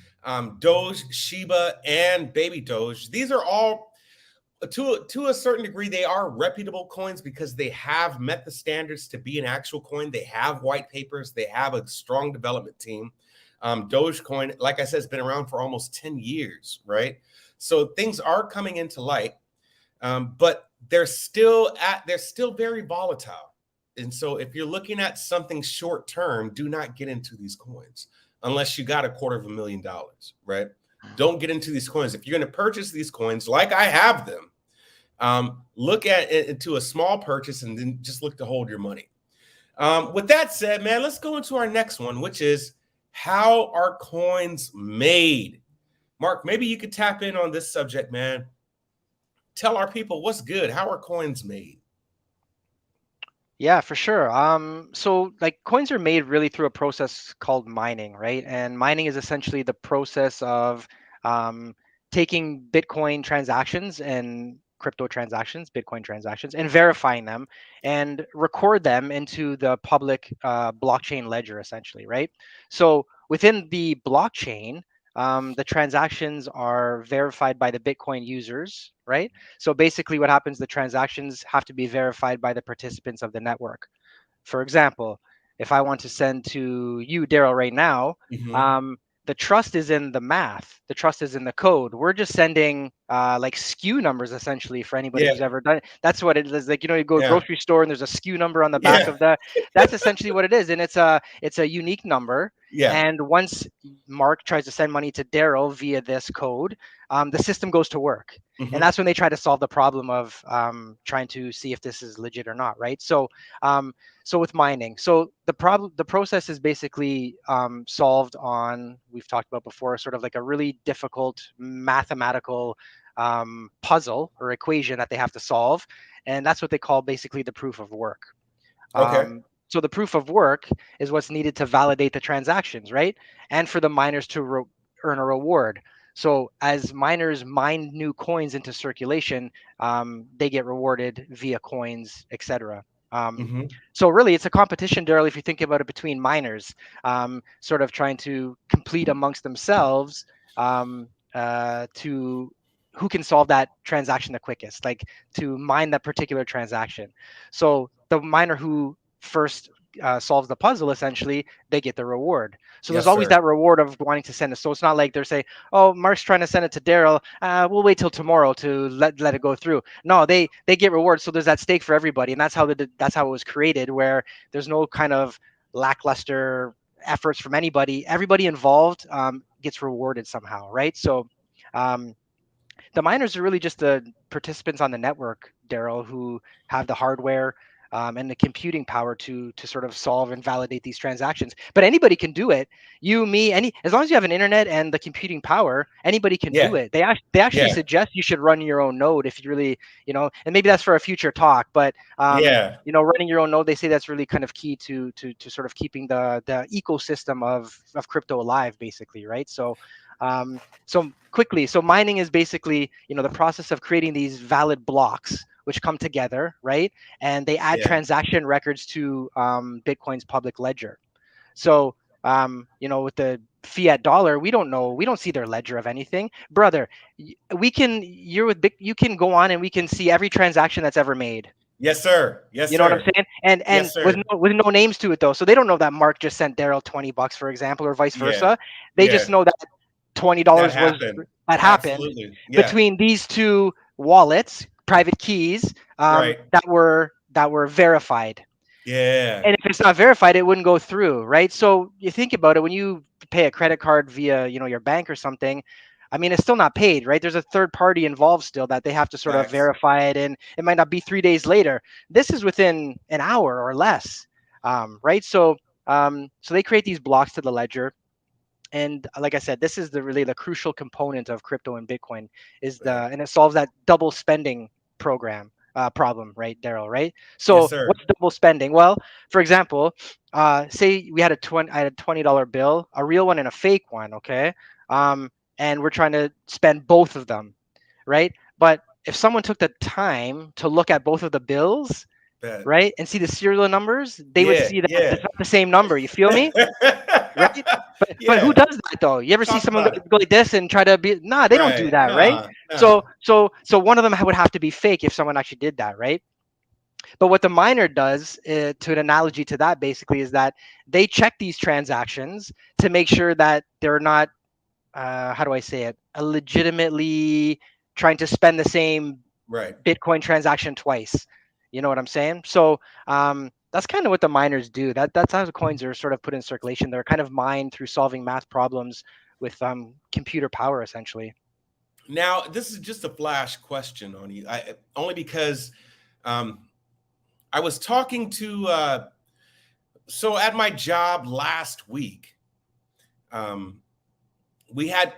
Doge, Shiba, and Baby Doge. These are all, to a certain degree, they are reputable coins because they have met the standards to be an actual coin. They have white papers. They have a strong development team. Dogecoin, like I said, has been around for almost 10 years, right? So things are coming into light, but they're still very volatile. And so if you're looking at something short term, do not get into these coins unless you got $250,000, right? Don't get into these coins. If you're going to purchase these coins, like I have them, look at it into a small purchase and then just look to hold your money. With that said, man, let's go into our next one, which is how are coins made? Mark, maybe you could tap in on this subject, man. Tell our people what's good. How are coins made? Yeah, for sure. So like coins are made really through a process called mining, right? And mining is essentially the process of um, taking Bitcoin transactions and crypto transactions, Bitcoin transactions, and verifying them and record them into the public blockchain ledger, essentially, right? So within the blockchain, the transactions are verified by the Bitcoin users, right? So basically, what happens, the transactions have to be verified by the participants of the network. For example, if I want to send to you, Daryl, right now, Mm-hmm. um, the trust is in the math. The trust is in the code. We're just sending like SKU numbers essentially for anybody Yeah, who's ever done it. That's what it is. Like, you go to a yeah, grocery store and there's a SKU number on the back yeah, of the. That's essentially what it is, and it's a unique number. yeah. And once Mark tries to send money to Daryl via this code, the system goes to work. And Mm-hmm. that's when they try to solve the problem of trying to see if this is legit or not, right? Um, so with mining, so the process is basically solved on, we've talked about before, sort of like a really difficult mathematical puzzle or equation that they have to solve, and that's what they call basically the proof of work. Okay. So the proof of work is what's needed to validate the transactions, right? And for the miners to earn a reward. So as miners mine new coins into circulation, they get rewarded via coins, etc. Um, Mm-hmm. so really, it's a competition, Daryl, if you think about it, between miners, sort of trying to compete amongst themselves to who can solve that transaction the quickest, like to mine that particular transaction. So the miner who first solves the puzzle, essentially, they get the reward. So there's Yes, always sir. that reward of wanting to send it. So it's not like they're saying, "Oh, Mark's trying to send it to Daryl. We'll wait till tomorrow to let it go through." No, they get rewards. So there's that stake for everybody, and that's how it was created, where there's no kind of lackluster efforts from anybody. Everybody involved gets rewarded somehow, right? So. Um, the miners are really just the participants on the network, Daryl, who have the hardware and the computing power to sort of solve and validate these transactions. But anybody can do it. You, me, any as long as you have an internet and the computing power, anybody can do Yeah, it. They actually yeah, suggest you should run your own node if you really, and maybe that's for a future talk. But yeah, running your own node, they say that's really kind of key to sort of keeping the ecosystem of crypto alive, basically, right? So quickly, so mining is basically, the process of creating these valid blocks which come together, right? And they add yeah. transaction records to Bitcoin's public ledger. So, with the fiat dollar, we don't know, we don't see their ledger of anything, brother. You can go on and we can see every transaction that's ever made. Yes, sir. Yes, You know what I'm sir. saying? And Yes, with sir. no names to it though, so they don't know that Mark just sent Daryl $20, for example, or vice Yeah, versa. They just yeah. know that That $20 happened. that happened Absolutely. Yeah. between these two wallets, private keys, Right. that were verified. Yeah. And if it's not verified, it wouldn't go through, right? So you think about it, when you pay a credit card via, your bank or something, I mean, it's still not paid, right? There's a third party involved still that they have to sort of Facts. verify it, and it might not be 3 days later. This is within an hour or less, right? So they create these blocks to the ledger, and like I said, this is really the crucial component of crypto and Bitcoin, Man. and it solves that double spending problem, right, Daryl? Right. Yes, So sir. what's double spending? Well, for example, say I had a $20 bill, a real one and a fake one, okay, and we're trying to spend both of them, right? But if someone took the time to look at both of the bills, Bet. right, and see the serial numbers, they would Yeah, see that yeah. it's not the same number. You feel me? Right? But who Yeah. does that though? You ever see Talk someone go, about it. go like this and try to be? Nah, they don't do Right. that, right? Nah, So nah. so so one of them would have to be fake if someone actually did that, right? But what the miner does, to an analogy to that, basically, is that they check these transactions to make sure that they're not, how do I say it, legitimately trying to spend the same Right. Bitcoin transaction twice. You know what I'm saying? So that's kind of what the miners do. That's how the coins are sort of put in circulation. They're kind of mined through solving math problems with computer power, essentially. Now, this is just a flash question on you, only because um, I was talking to so at my job last week. We had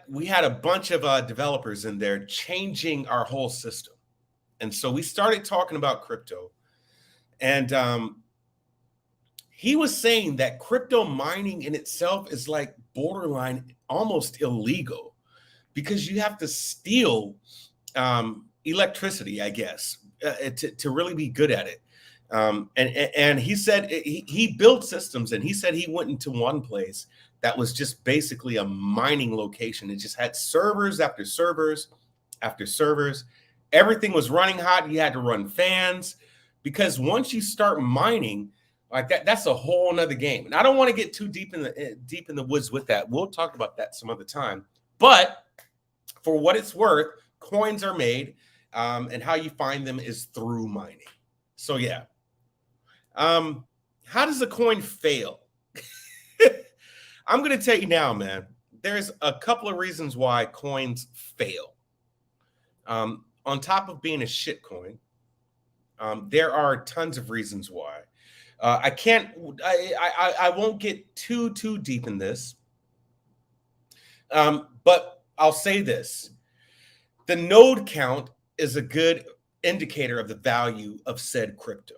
a bunch of developers in there changing our whole system, and so we started talking about crypto, and he was saying that crypto mining in itself is like borderline almost illegal because you have to steal electricity, I guess, to really be good at it. And he said he built systems, and he said he went into one place that was just basically a mining location. It just had servers after servers after servers. Everything was running hot. You had to run fans because once you start mining like that, that's a whole nother game. And I don't want to get too deep in the woods with that. We'll talk about that some other time. But for what it's worth, coins are made, and how you find them is through mining. So yeah. How does a coin fail? I'm going to tell you now, man. There's a couple of reasons why coins fail. On top of being a shit coin, there are tons of reasons why. I won't get too deep in this. But I'll say this. The node count is a good indicator of the value of said crypto.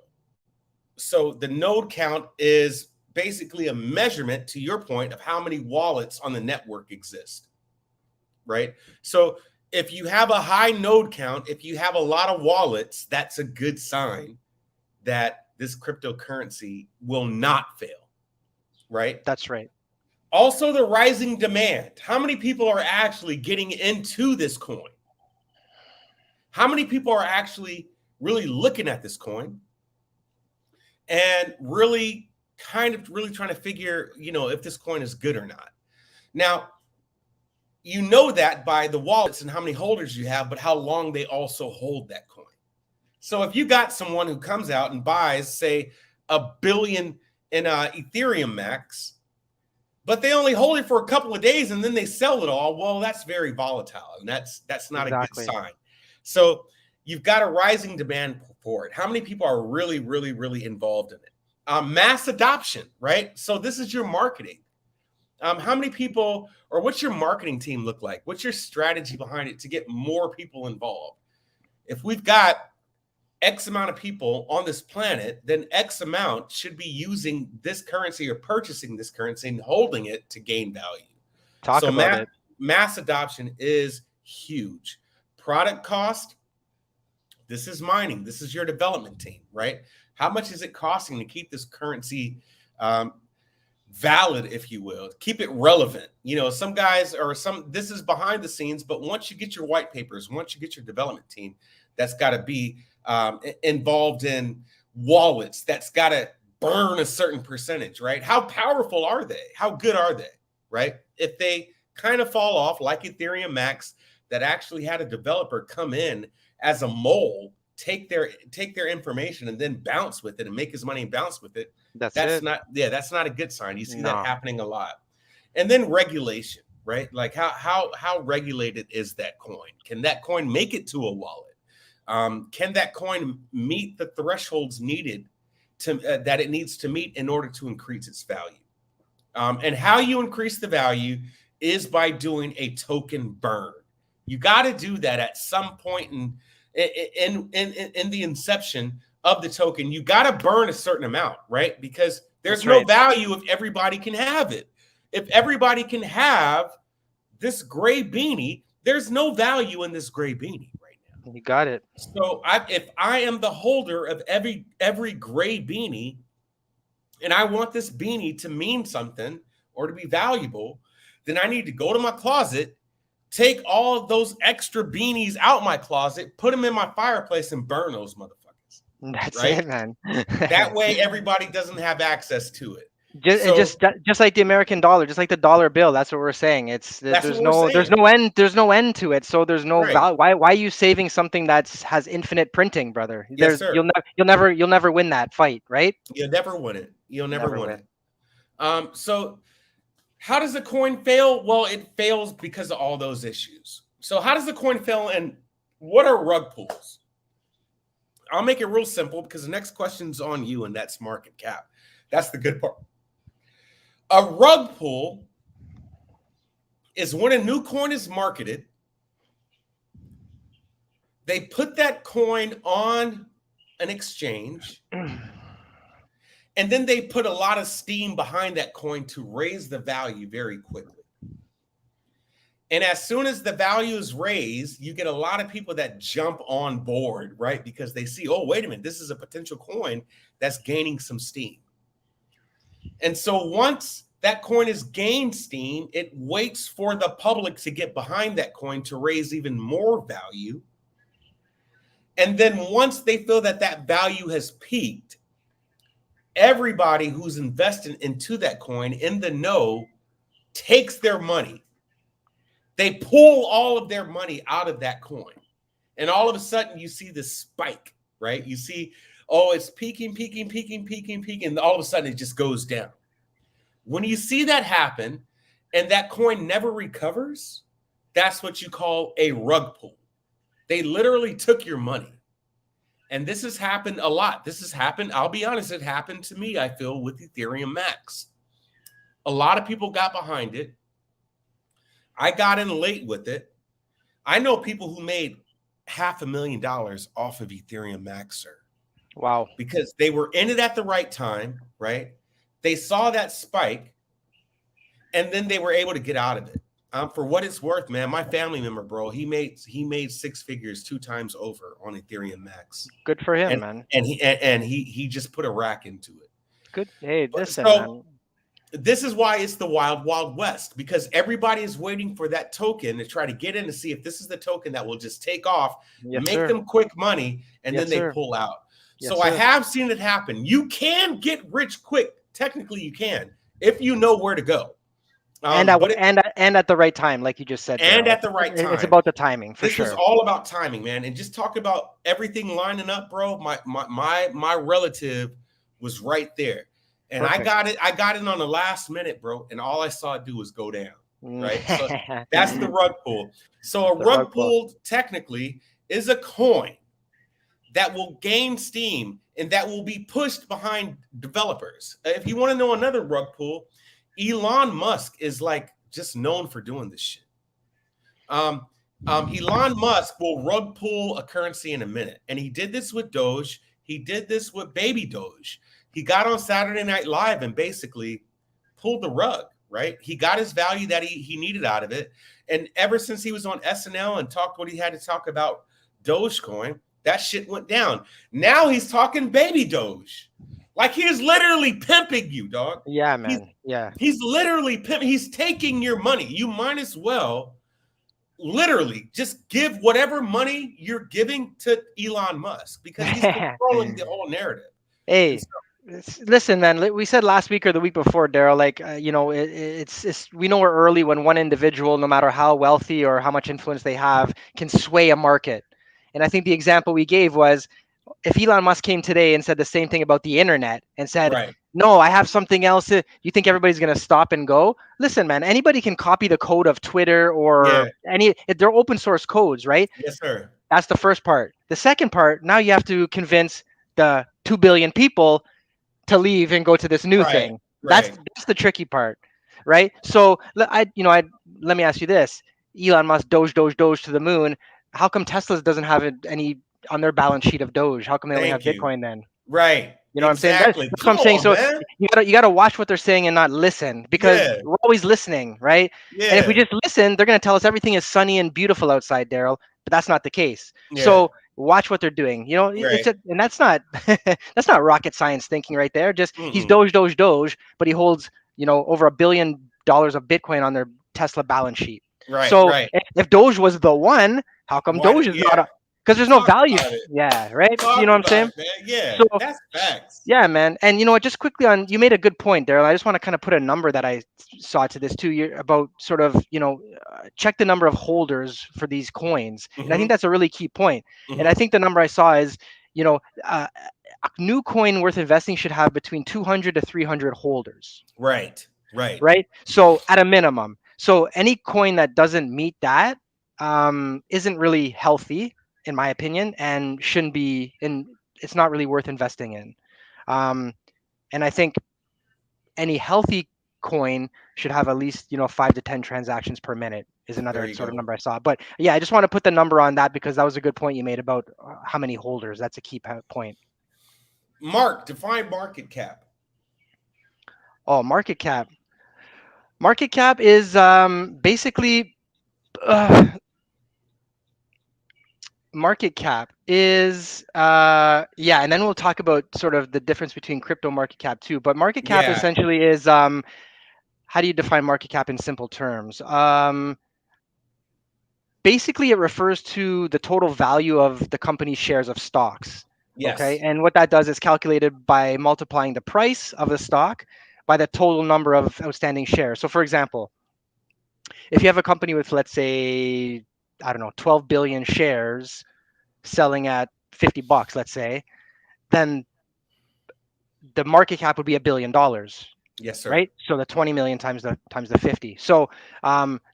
So the node count is basically a measurement, to your point, of how many wallets on the network exist, right? So if you have a high node count, if you have a lot of wallets, that's a good sign that this cryptocurrency will not fail, right? That's right. Also, the rising demand. How many people are actually getting into this coin? How many people are actually really looking at this coin and really trying to figure, if this coin is good or not? Now, you know that by the wallets and how many holders you have, but how long they also hold that coin. So if you got someone who comes out and buys, say, 1 billion in Ethereum Max, but they only hold it for a couple of days and then they sell it all, well, that's very volatile, and that's not Exactly. a good sign. So you've got a rising demand for it. How many people are really, really, really involved in it? Mass adoption, right? So this is your marketing. How many people, or what's your marketing team look like? What's your strategy behind it to get more people involved? If we've got X amount of people on this planet, then X amount should be using this currency or purchasing this currency and holding it to gain value. Talk So about it. mass adoption is huge. Product cost, this is mining. This is your development team, right? How much is it costing to keep this currency valid, if you will, keep it relevant? Some guys this is behind the scenes, but once you get your white papers, once you get your development team, that's got to be involved in wallets, that's got to burn a certain percentage, right? How powerful are they? How good are they, right? If they kind of fall off, like Ethereum Max, that actually had a developer come in as a mole, take their information and then bounce with it and make his money and bounce with it. That's not a good sign. You see that happening a lot. And then regulation, right? Like how regulated is that coin? Can that coin make it to a wallet? Can that coin meet the thresholds needed to that it needs to meet in order to increase its value? And how you increase the value is by doing a token burn. You got to do that at some point in the inception of the token. You got to burn a certain amount, right? Because there's no value if everybody can have it. If everybody can have this gray beanie, there's no value in this gray beanie right now. You got it. So if I am the holder of every gray beanie, and I want this beanie to mean something or to be valuable, then I need to go to my closet, take all of those extra beanies out my closet, put them in my fireplace, and burn those motherfuckers. That's right? it, man. That way, everybody doesn't have access to it. Just, it So just like the American dollar, just like the dollar bill. That's what we're saying. It's that's what we're there's saying. no end to it. So there's no Right. value. Why are you saving something that's has infinite printing, brother? Yes, There's sir. you'll never win that fight, right? You'll never win it. You'll never Never win win. it. So how does the coin fail? Well, it fails because of all those issues. So how does the coin fail, and what are rug pulls? I'll make it real simple because the next question's on you, and that's market cap. That's the good part. A rug pull is when a new coin is marketed. They put that coin on an exchange, and then they put a lot of steam behind that coin to raise the value very quickly. And as soon as the value is raised, you get a lot of people that jump on board, right? Because they see, oh, wait a minute, this is a potential coin that's gaining some steam. And so once that coin has gained steam, it waits for the public to get behind that coin to raise even more value. And then once they feel that that value has peaked, everybody who's invested into that coin in the know takes their money. They pull all of their money out of that coin. And all of a sudden you see this spike, right? You see, oh, it's peaking. And all of a sudden it just goes down. When you see that happen and that coin never recovers, that's what you call a rug pull. They literally took your money. And this has happened a lot. This has happened, I'll be honest, it happened to me, I feel, with Ethereum Max. A lot of people got behind it. I got in late with it. I know people who made $500,000 off of Ethereum Max, sir. Wow. Because they were in it at the right time, right? They saw that spike, and then they were able to get out of it. For what it's worth, man, my family member, bro, he made 6 figures 2 times over on Ethereum Max. Good for him, And man. he just put a rack into it. Good. Hey, listen, So man. this is why it's the wild, wild west, because everybody is waiting for that token to try to get in to see if this is the token that will just take off, Yes, make sir. them quick money, and Yes, then they sir. pull out. Yes, So I sir. have seen it happen. You can get rich quick. Technically, you can if you know where to go. And at the right time, like you just said, And Daryl. at the right It's time. about the timing for This is sure. all about timing, man. And just talk about everything lining up, bro. My relative was right there. And Perfect. I got it on the last minute, bro. And all I saw it do was go down. Right. So that's the rug pull. So a rug pull technically is a coin that will gain steam and that will be pushed behind developers. If you want to know another rug pull, Elon Musk is like just known for doing this shit. Elon Musk will rug pull a currency in a minute. And he did this with Doge. He did this with Baby Doge. He got on Saturday Night Live and basically pulled the rug, right? He got his value that he needed out of it. And ever since he was on SNL and talked what he had to talk about Dogecoin, that shit went down. Now he's talking Baby Doge. Like he is literally pimping you, dog. Yeah, man. He's literally pimping. He's taking your money. You might as well literally just give whatever money you're giving to Elon Musk because he's controlling the whole narrative. Hey, listen, man. We said last week or the week before, Daryl. Like, it's we know we're early when one individual, no matter how wealthy or how much influence they have, can sway a market. And I think the example we gave was if Elon Musk came today and said the same thing about the internet and said, right. No, I have something else. You think everybody's going to stop and go? Listen, man, anybody can copy the code of Twitter or they're open source codes, right? Yes, sir. That's the first part. The second part, now you have to convince the 2 billion people to leave and go to this new thing. That's the tricky part, right? So let me ask you this. Elon Musk Doge to the moon. How come Tesla doesn't have any on their balance sheet of Doge? How come they only have Bitcoin then? Right. You know exactly. That's what I'm saying. So you gotta watch what they're saying and not listen because we're always listening, right? Yeah. And if we just listen, they're gonna tell us everything is sunny and beautiful outside, Daryl. But that's not the case. Yeah. So watch what they're doing. You know, and that's not that's not rocket science thinking right there. Just he's Doge, but he holds over $1 billion of Bitcoin on their Tesla balance sheet. Right. So if Doge was the one, how come Doge is not? because there's no Talk value. about it. Yeah, right. You know Talk what I'm about saying? it, man. Yeah, So, that's facts. yeah, man. And you know what? Just quickly on, you made a good point, Daryl. I just want to kind of put a number that I saw to this too. You about sort of, check the number of holders for these coins, and I think Hmm. that's a really key point. And I Hmm. think the number I saw is, you know, uh, a new coin worth investing should have between 200 to 300 holders, Right. Right. right? So at a minimum. So any coin that doesn't meet that isn't really healthy, in my opinion, and shouldn't be in. It's not really worth investing in. Um, and I think any healthy coin should have at least 5 to 10 transactions per minute is There another you sort of go. number I saw. But yeah, I just want to put the number on that because that was a good point you made about how many holders. That's a key point. Mark, define market cap. Oh, market cap. Market cap is basically uh, market cap is yeah, and then we'll talk about sort of the difference between crypto market cap too. But market cap Yeah. essentially is how do you define market cap in simple terms? Basically it refers to the total value of the company's shares of stocks. Okay, Yes. and what that does is calculated by multiplying the price of the stock by the total number of outstanding shares. So for example, if you have a company with, let's say, I don't know, 12 billion shares selling at $50, let's say, then the market cap would be $1 billion, Yes, sir. right? So the 20 million times the 50. So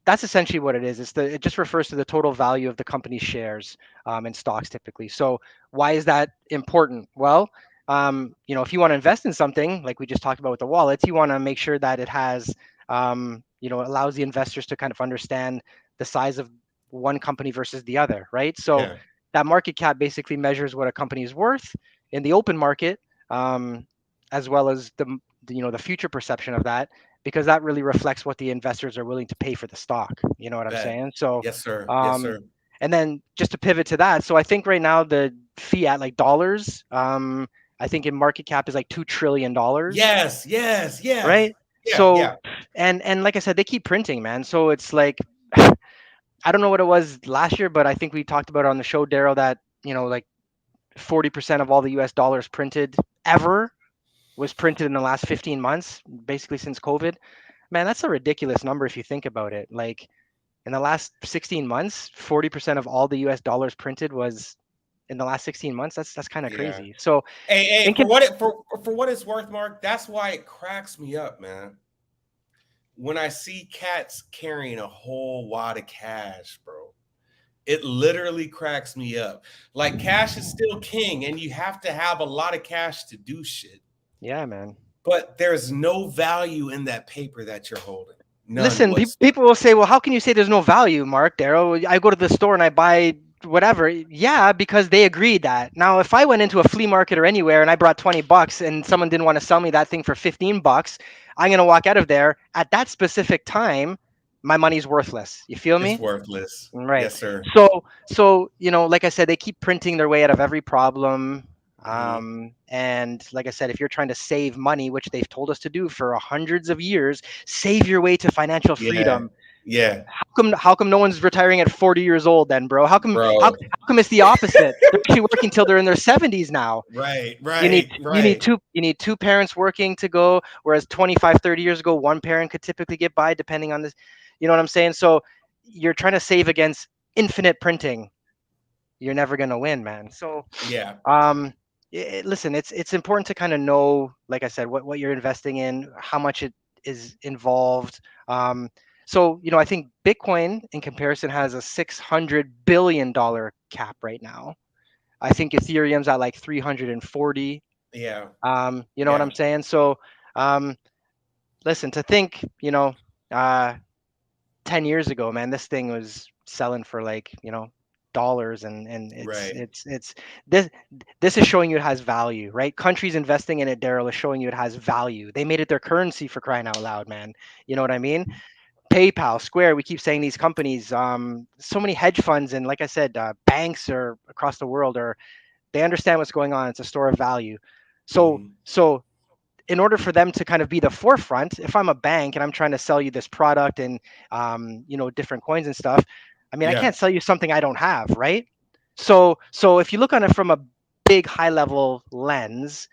that's essentially what it is. It just refers to the total value of the company's shares in stocks typically. So why is that important? Well, if you want to invest in something like we just talked about with the wallets, you want to make sure that it has, allows the investors to kind of understand the size of one company versus the other, right? So Yeah. that market cap basically measures what a company is worth in the open market. Um, as well as the future perception of that, because that really reflects what the investors are willing to pay for the stock. You know what I'm Bet. saying? So Yes, sir. Yes, um sir. and then just to pivot to that, so I think right now the fiat, like dollars, I think in market cap is like $2 trillion, Yes. Yes. Yes. right? Yeah. So Yeah. and like I said, they keep printing, man. So it's like I don't know what it was last year, but I think we talked about it on the show, Daryl, that like 40% of all the US dollars printed ever was printed in the last 15 months, basically since COVID. Man, that's a ridiculous number if you think about it. Like in the last 16 months, 40% of all the US dollars printed was in the last 16 months. That's kind of Yeah. crazy. So Hey, in for con- what it's worth, Mark, that's why it cracks me up, man. When I see cats carrying a whole wad of cash, bro, it literally cracks me up. Like cash is still king, and you have to have a lot of cash to do shit. yeah, man. But there's no value in that paper that you're holding. None Listen, whatsoever. people will say, well, how can you say there's no value, Mark, Daryl? I go to the store and I buy whatever. Yeah, because they agreed that. Now, if I went into a flea market or anywhere and I brought $20 and someone didn't want to sell me that thing for $15, I'm going to walk out of there at that specific time. My money's worthless. You feel It's me? worthless. Right. Yes, sir. So like I said, they keep printing their way out of every problem. Mhm. And like I said, if you're trying to save money, which they've told us to do for hundreds of years, save your way to financial Yeah. freedom. Yeah. How come no one's retiring at 40 years old then, bro? How Bro. come it's the opposite? They're actually working till they're in their 70s now. Right. You need Right. you need Right. two parents working to go, whereas 25, 30 years ago, one parent could typically get by depending on this. You know what I'm saying? So you're trying to save against infinite printing. You're never gonna win, man. So Yeah. um listen, it's important to kind of know, like I said, what you're investing in, how much it is involved. So I think Bitcoin in comparison has a $600 billion cap right now. I think Ethereum's at like 340. Yeah. You know what Yeah. I'm saying? So um listen, to think, uh 10 years ago, man, this thing was selling for like, dollars, and it's Right. it's it's this this is showing you it has value, right? Countries investing in it, Daryl, is showing you it has value. They made it their currency, for crying out loud, man. You know what I mean? PayPal, Square, we keep saying these companies, so many hedge funds, and like I said, banks are across the world, are they understand what's going on. It's a store of value. So Mhm. so in order for them to kind of be the forefront, if I'm a bank and I'm trying to sell you this product and different coins and stuff, I mean, I Yeah. can't sell you something I don't have, right? So if you look on it from a big high level lens,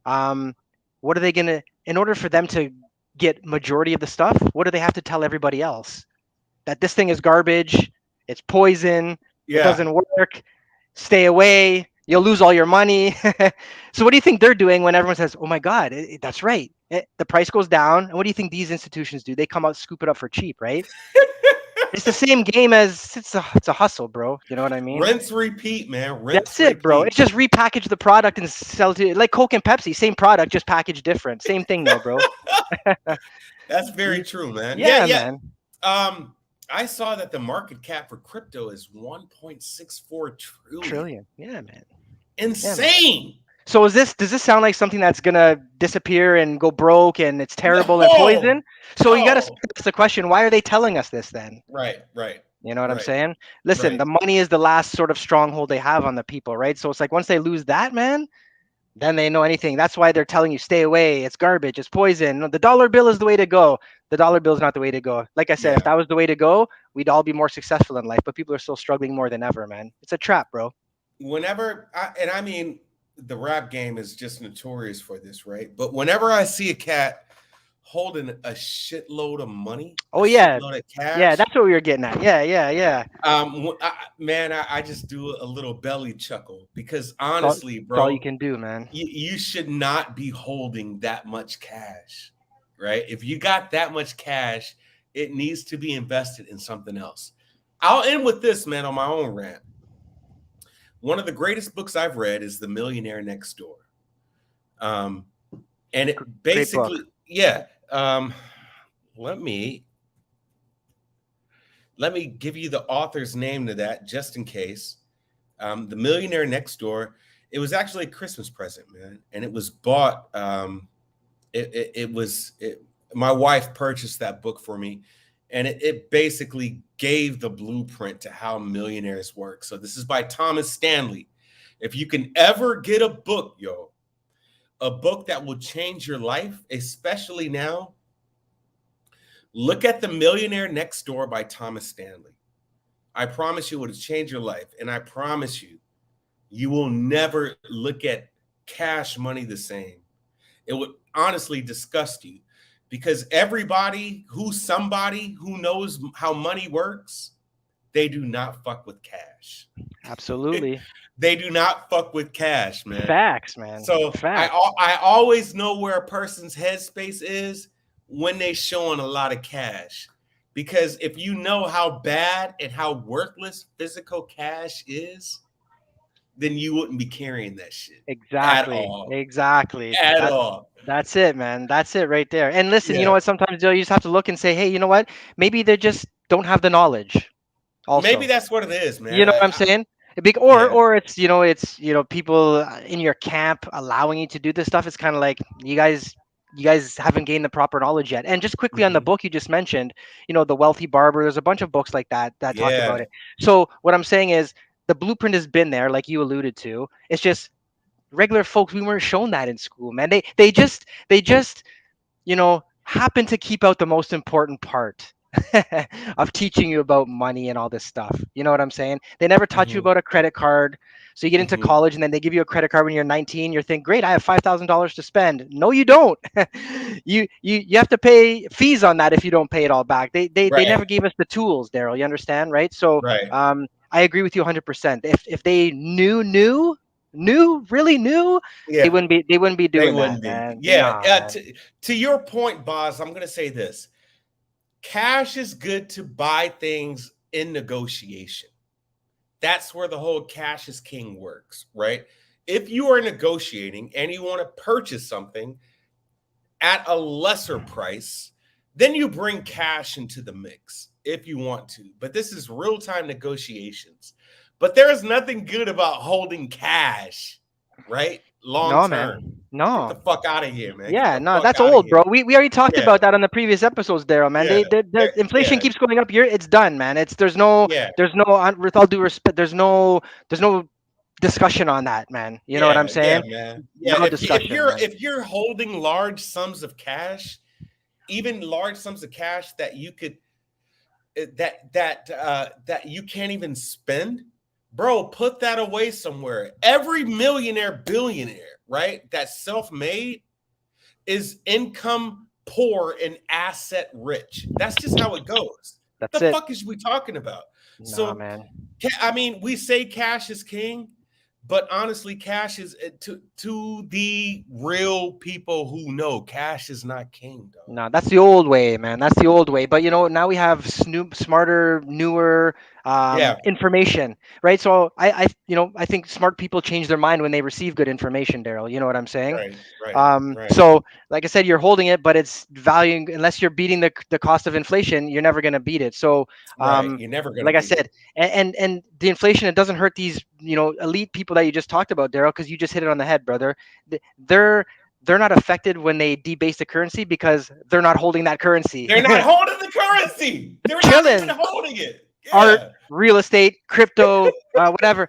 um, what are they gonna? In order for them to get majority of the stuff, what do they have to tell everybody else? That this thing is garbage, it's poison, it Yeah. doesn't work, stay away, you'll lose all your money. So what do you think they're doing when everyone says, "Oh my God, that's right"? The price goes down, and what do you think these institutions do? They come out, scoop it up for cheap, right? It's the same game as it's a hustle, bro. You know what I mean? Rinse, repeat, man. Rinse, That's it, bro. repeat. It's just repackage the product and sell it to like Coke and Pepsi, same product, just packaged different. Same thing though, bro. That's very Y- true, man. Yeah, Yeah, yeah. man. Um, I saw that the market cap for crypto is 1.64 trillion. Trillion. Yeah, man. Yeah, man. Insane. So does this sound like something that's gonna disappear and go broke and it's terrible and No, poison? So you gotta ask no. the question, why are they telling us this then? Right, right, You know what I'm right, saying? Listen, right. the money is the last sort of stronghold they have on the people, right? So it's like once they lose that, man, then they know anything. That's why they're telling you stay away. It's garbage. It's poison. No, the dollar bill is the way to go. The dollar bill is not the way to go. Like I said, if Yeah. that was the way to go, we'd all be more successful in life. But people are still struggling more than ever, man. It's a trap, bro. And I mean, the rap game is just notorious for this, right? But whenever I see a cat holding a shitload of money, a Oh yeah, shitload of yeah. cash, That's what we were getting at. Yeah, yeah, yeah. man, I just do a little belly chuckle because honestly, That's all you bro, can do, man. you should not be holding that much cash, right? If you got that much cash, it needs to be invested in something else. I'll end with this, man, on my own rant. One of the greatest books I've read is The Millionaire Next Door. Um, and it Great book. basically, yeah. Let me let me give you the author's name to that just in case. The Millionaire Next Door. It was actually a Christmas present, man, and it was bought. It was my wife purchased that book for me, and it basically gave the blueprint to how millionaires work. So this is by Thomas Stanley. If you can ever get a book, a book that will change your life, especially now, look at The Millionaire Next Door by Thomas Stanley. I promise you it will change your life. And I promise you, you will never look at cash money the same. It would honestly disgust you because somebody who knows how money works, they do not fuck with cash. Absolutely. They do not fuck with cash, man. Facts, man. So Facts. I always know where a person's headspace is when they showing a lot of cash. Because if you know how bad and how worthless physical cash is, then you wouldn't be carrying that shit at Exactly. all. Exactly. At all. That's it, man. That's it right there. And listen, you know Yeah. what? Sometimes Joe, you just have to look and say, hey, you know what? Maybe they just don't have the knowledge. Maybe Also, that's what it is, you man. know what I'm saying? Yeah. Or it's people in your camp allowing you to do this stuff. It's kind of like you guys haven't gained the proper knowledge yet. And just quickly on the Mhm. book you just mentioned, the Wealthy Barber. There's a bunch of books like that talk about Yeah. it. So what I'm saying is the blueprint has been there, like you alluded to. It's just regular folks, we weren't shown that in school, man. They just happen to keep out the most important part of teaching you about money and all this stuff. You know what I'm saying? They never taught you Mhm. about a credit card. So you get into Mhm. college and then they give you a credit card when you're 19. You're thinking, great, I have $5,000 to spend. No, you don't. You have to pay fees on that if you don't pay it all back. They Right. never gave us the tools, Daryl. You understand, right? So Right. I agree with you 100%. If they really knew, they Yeah. wouldn't be They doing that, wouldn't be. man. Yeah. Nah, man. To your point, Boz, I'm gonna say this. Cash is good to buy things in negotiation. That's where the whole cash is king works, right? If you are negotiating and you want to purchase something at a lesser price, then you bring cash into the mix if you want to. But this is real time negotiations. But there is nothing good about holding cash, right? Long No, term. man. Get the No. fuck out of here, man. Get Yeah, the no, fuck that's out of old, here. bro. We already talked Yeah, about that on the previous episodes, Daryl, man. yeah, The inflation yeah, keeps going up. It's done, man. yeah, With all due respect, there's no discussion on that, man. You know what I'm yeah, saying? man. Yeah, No discussion, man. if you're holding large sums of cash, even large sums of cash that you could that you can't even spend, bro, put that away somewhere. Every millionaire, billionaire, right, that's self-made is income poor and asset rich. That's just how it goes. That's The it. fuck is we talking about? Nah, So, man. I mean, we say cash is king, but honestly, cash is to the real people who know cash is not king, dog. No, that's the old way, man. That's the old way. But now we have smarter, newer Yeah, information, right? So I think smart people change their mind when they receive good information, Daryl. You know what I'm saying? right, right, right, So, like I said, you're holding it, but it's valuing unless you're beating the cost of inflation, you're never going to beat it. So, right. You're never gonna like I beat it. said, and the inflation, it doesn't hurt these elite people that you just talked about, Daryl, because you just hit it on the head, brother. They're not affected when they debase the currency because they're not holding that currency. They're not holding the currency. They're not even Chilling. holding it. Art, Yeah, real estate, crypto, whatever,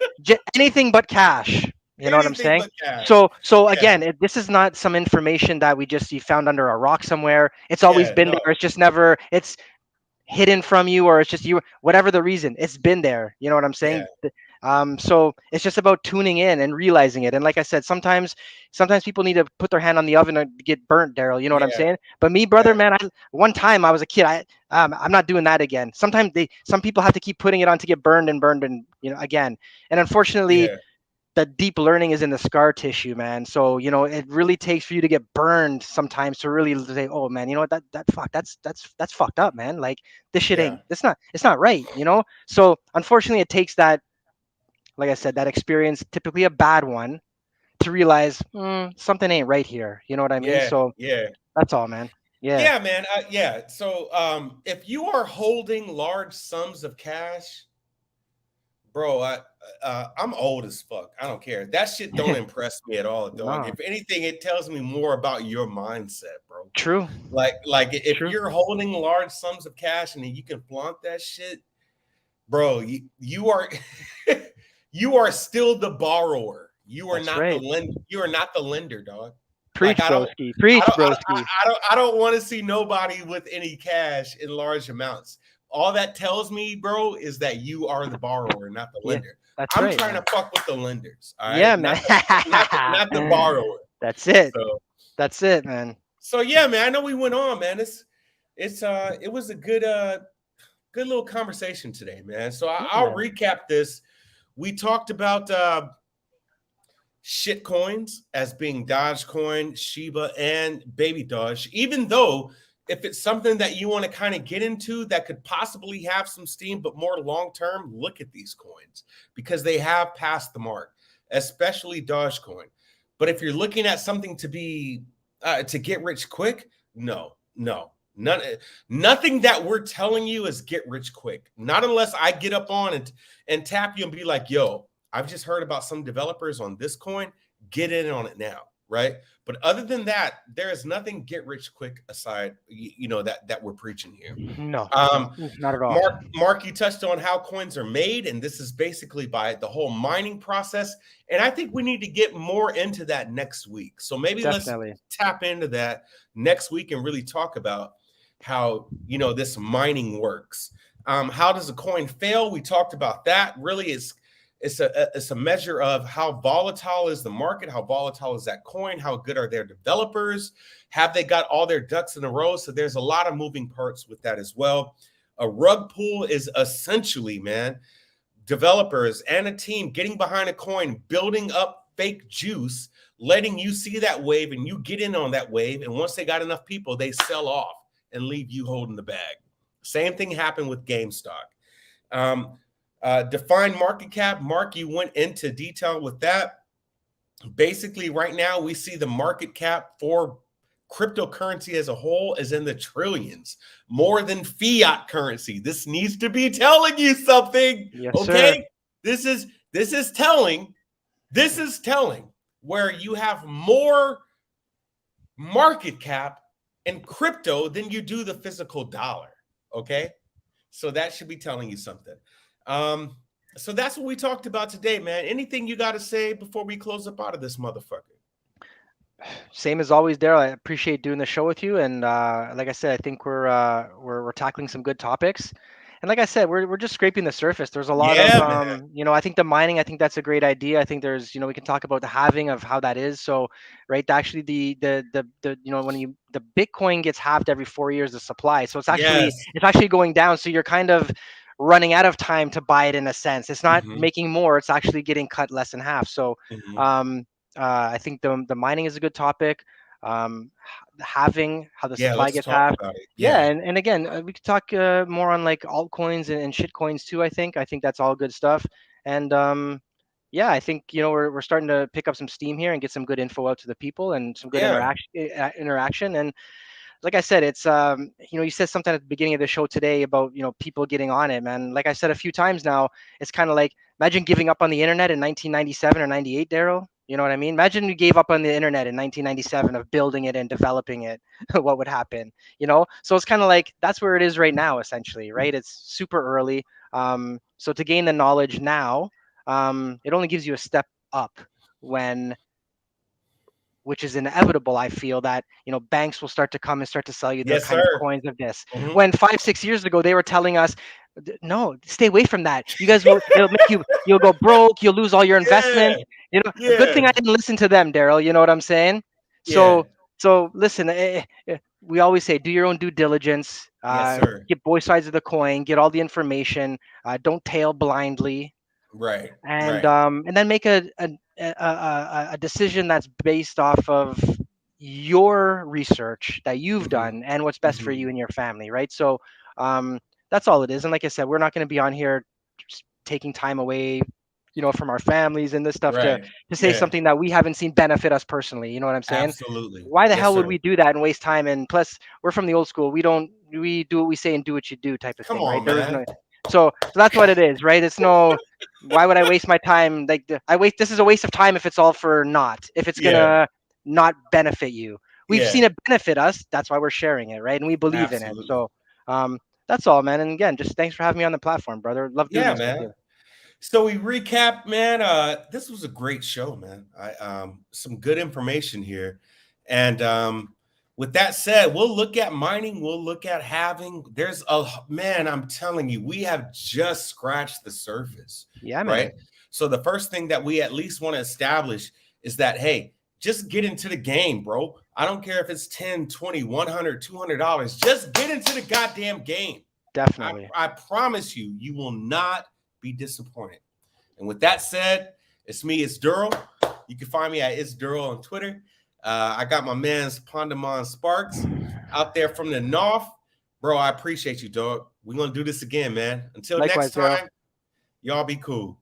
anything but cash. You know what I'm anything saying? but cash. So Yeah, again, this is not some information that you found under a rock somewhere. It's always yeah, been no, there. It's just never it's hidden from you, or it's just you. Whatever the reason, it's been there. You know what I'm yeah, saying? So it's just about tuning in and realizing it. And like I said, sometimes people need to put their hand on the oven and get burnt, Daryl. You know what I'm yeah, saying? But me, brother, yeah, man, one time I was a kid. I'm not doing that again. Sometimes some people have to keep putting it on to get burned and burned and again. And unfortunately, yeah, the deep learning is in the scar tissue, man. So it really takes for you to get burned sometimes to really say, oh man, you know what, that's fucked up, man. Like this shit yeah, ain't. It's not right. So unfortunately, it takes that, like I said, that experience, typically a bad one, to realize something ain't right here. You know what I mean? yeah, So yeah. that's all, man. Yeah. Yeah, man. Yeah. So, if you are holding large sums of cash, bro, I'm old as fuck. I don't care. That shit don't impress me at all, dog. No. If anything, it tells me more about your mindset, bro. True. Like if True. you're holding large sums of cash and then you can flaunt that shit, bro, you are you are still the borrower. You are That's not the right. lend. You are not the lender, dog. Like Preach, broski. Preach, broski. I don't want to see nobody with any cash in large amounts. All that tells me, bro, is that you are the borrower, not the Yeah, lender. that's I'm right, trying man. to fuck with the lenders, all Yeah, right, man. not the borrower. That's it. So That's it, man. so yeah, man. I know we went on, man. It was a good little conversation today, man. So Yeah, I'll man. recap this. We talked about shit coins as being Dogecoin, Shiba, and Baby Doge, even though if it's something that you want to kind of get into that could possibly have some steam, but more long term, look at these coins because they have passed the mark, especially Dogecoin. But if you're looking at something to be to get rich quick, no, no, nothing that we're telling you is get rich quick. Not unless I get up on and tap you and be like, yo, I've just heard about some developers on this coin. Get in on it now, right? But other than that, there is nothing get rich quick aside, that we're preaching here. No, no, Um, not at all. Mark, you touched on how coins are made, and this is basically by the whole mining process. And I think we need to get more into that next week. So maybe let's Definitely. tap into that next week and really talk about how this mining works. How does a coin fail? We talked about that. Really, it's a measure of how volatile is the market, how volatile is that coin, how good are their developers, have they got all their ducks in a row? So there's a lot of moving parts with that as well. A rug pull is essentially, man, developers and a team getting behind a coin, building up fake juice, letting you see that wave and you get in on that wave. And once they got enough people, they sell off and leave you holding the bag. Same thing happened with GameStop. Define market cap. Mark, you went into detail with that. Basically, right now, we see the market cap for cryptocurrency as a whole is in the trillions, more than fiat currency. This needs to be telling you something, Yes, sir. okay? This is telling. This is telling where you have more market cap in crypto than you do the physical dollar, okay? So that should be telling you something. So that's what we talked about today, man. Anything you got to say before we close up out of this motherfucker? Same as always, Daryl. I appreciate doing the show with you, and like I said, I think we're tackling some good topics. And like I said, we're just scraping the surface. There's a lot of Yeah, man. I think the mining, I think that's a great idea. I think there's, we can talk about the halving of how that is. So, right, actually the when the Bitcoin gets halved every 4 years, the supply. So Yes. it's actually going down. So you're kind of running out of time to buy it in a sense. It's not Hmm. making more, it's actually getting cut less in half. So Hmm. um I think the mining is a good topic. Having how the Yeah, supply let's gets talk halved. about it. Yeah, Yeah. and again, we could talk more on like altcoins and shit coins too. I think that's all good stuff. And yeah, I think we're starting to pick up some steam here and get some good info out to the people and some good Yeah. interaction. And like I said, it's you said something at the beginning of the show today about people getting on it, man. Like I said a few times now, it's kind of like imagine giving up on the internet in 1997 or 98, Daryl. You know what I mean? Imagine you gave up on the internet in 1997 of building it and developing it. What would happen? So it's kind of like that's where it is right now, essentially, right? It's super early. So to gain the knowledge now, it only gives you a step up when which is inevitable. I feel that banks will start to come and start to sell you their Yes, kind of sir. coins of this. Hmm. When 5 6 years ago they were telling us, no, stay away from that. You guys you'll go broke. You'll lose all your Yeah. investments. A good thing Yeah. I didn't listen to them, Daryl. You know what I'm saying? Yeah. So listen. We always say do your own due diligence. Yes, sir. Get both sides of the coin. Get all the information. Don't tail blindly Right. Right. and then make a decision that's based off of your research that you've Hmm. done and what's best for Hmm. you and your family, right? So that's all it is. And like I said, we're not going to be on here just taking time away from our families and this stuff to Right. say Yeah. something that we haven't seen benefit us personally. You know what I'm saying? Absolutely. Why the Yes, hell would sir. we do that and waste time? And plus we're from the old school. We do what we say and do what you do type of Come thing, right? on, There is man. no so that's what it is, right? It's no, why would I waste my time? Like I waste. This is a waste of time if it's all for naught. If it's Yeah. gonna not benefit you, we've Yeah. seen it benefit us. That's why we're sharing it, right? And we believe in it. Absolutely. So that's all, man. And again, just thanks for having me on the platform, brother. Love doing Yeah, this with man. you. So we recap, man. This was a great show, man. I some good information here. And with that said, we'll look at mining, we'll look at having there's a man, I'm telling you, we have just scratched the surface, Yeah, man. right? So the first thing that we at least want to establish is that hey, just get into the game, bro. I don't care if it's 10, 20, 100, $200. Just get into the goddamn game. Definitely. I promise you, you will not be disappointed. And with that said, it's me, it's Dural. You can find me at It's Dural on Twitter. I got my man's Pondemon Sparks out there from the north. Bro, I appreciate you, dog. We're going to do this again, man. Until next Likewise, Daryl. time, y'all be cool.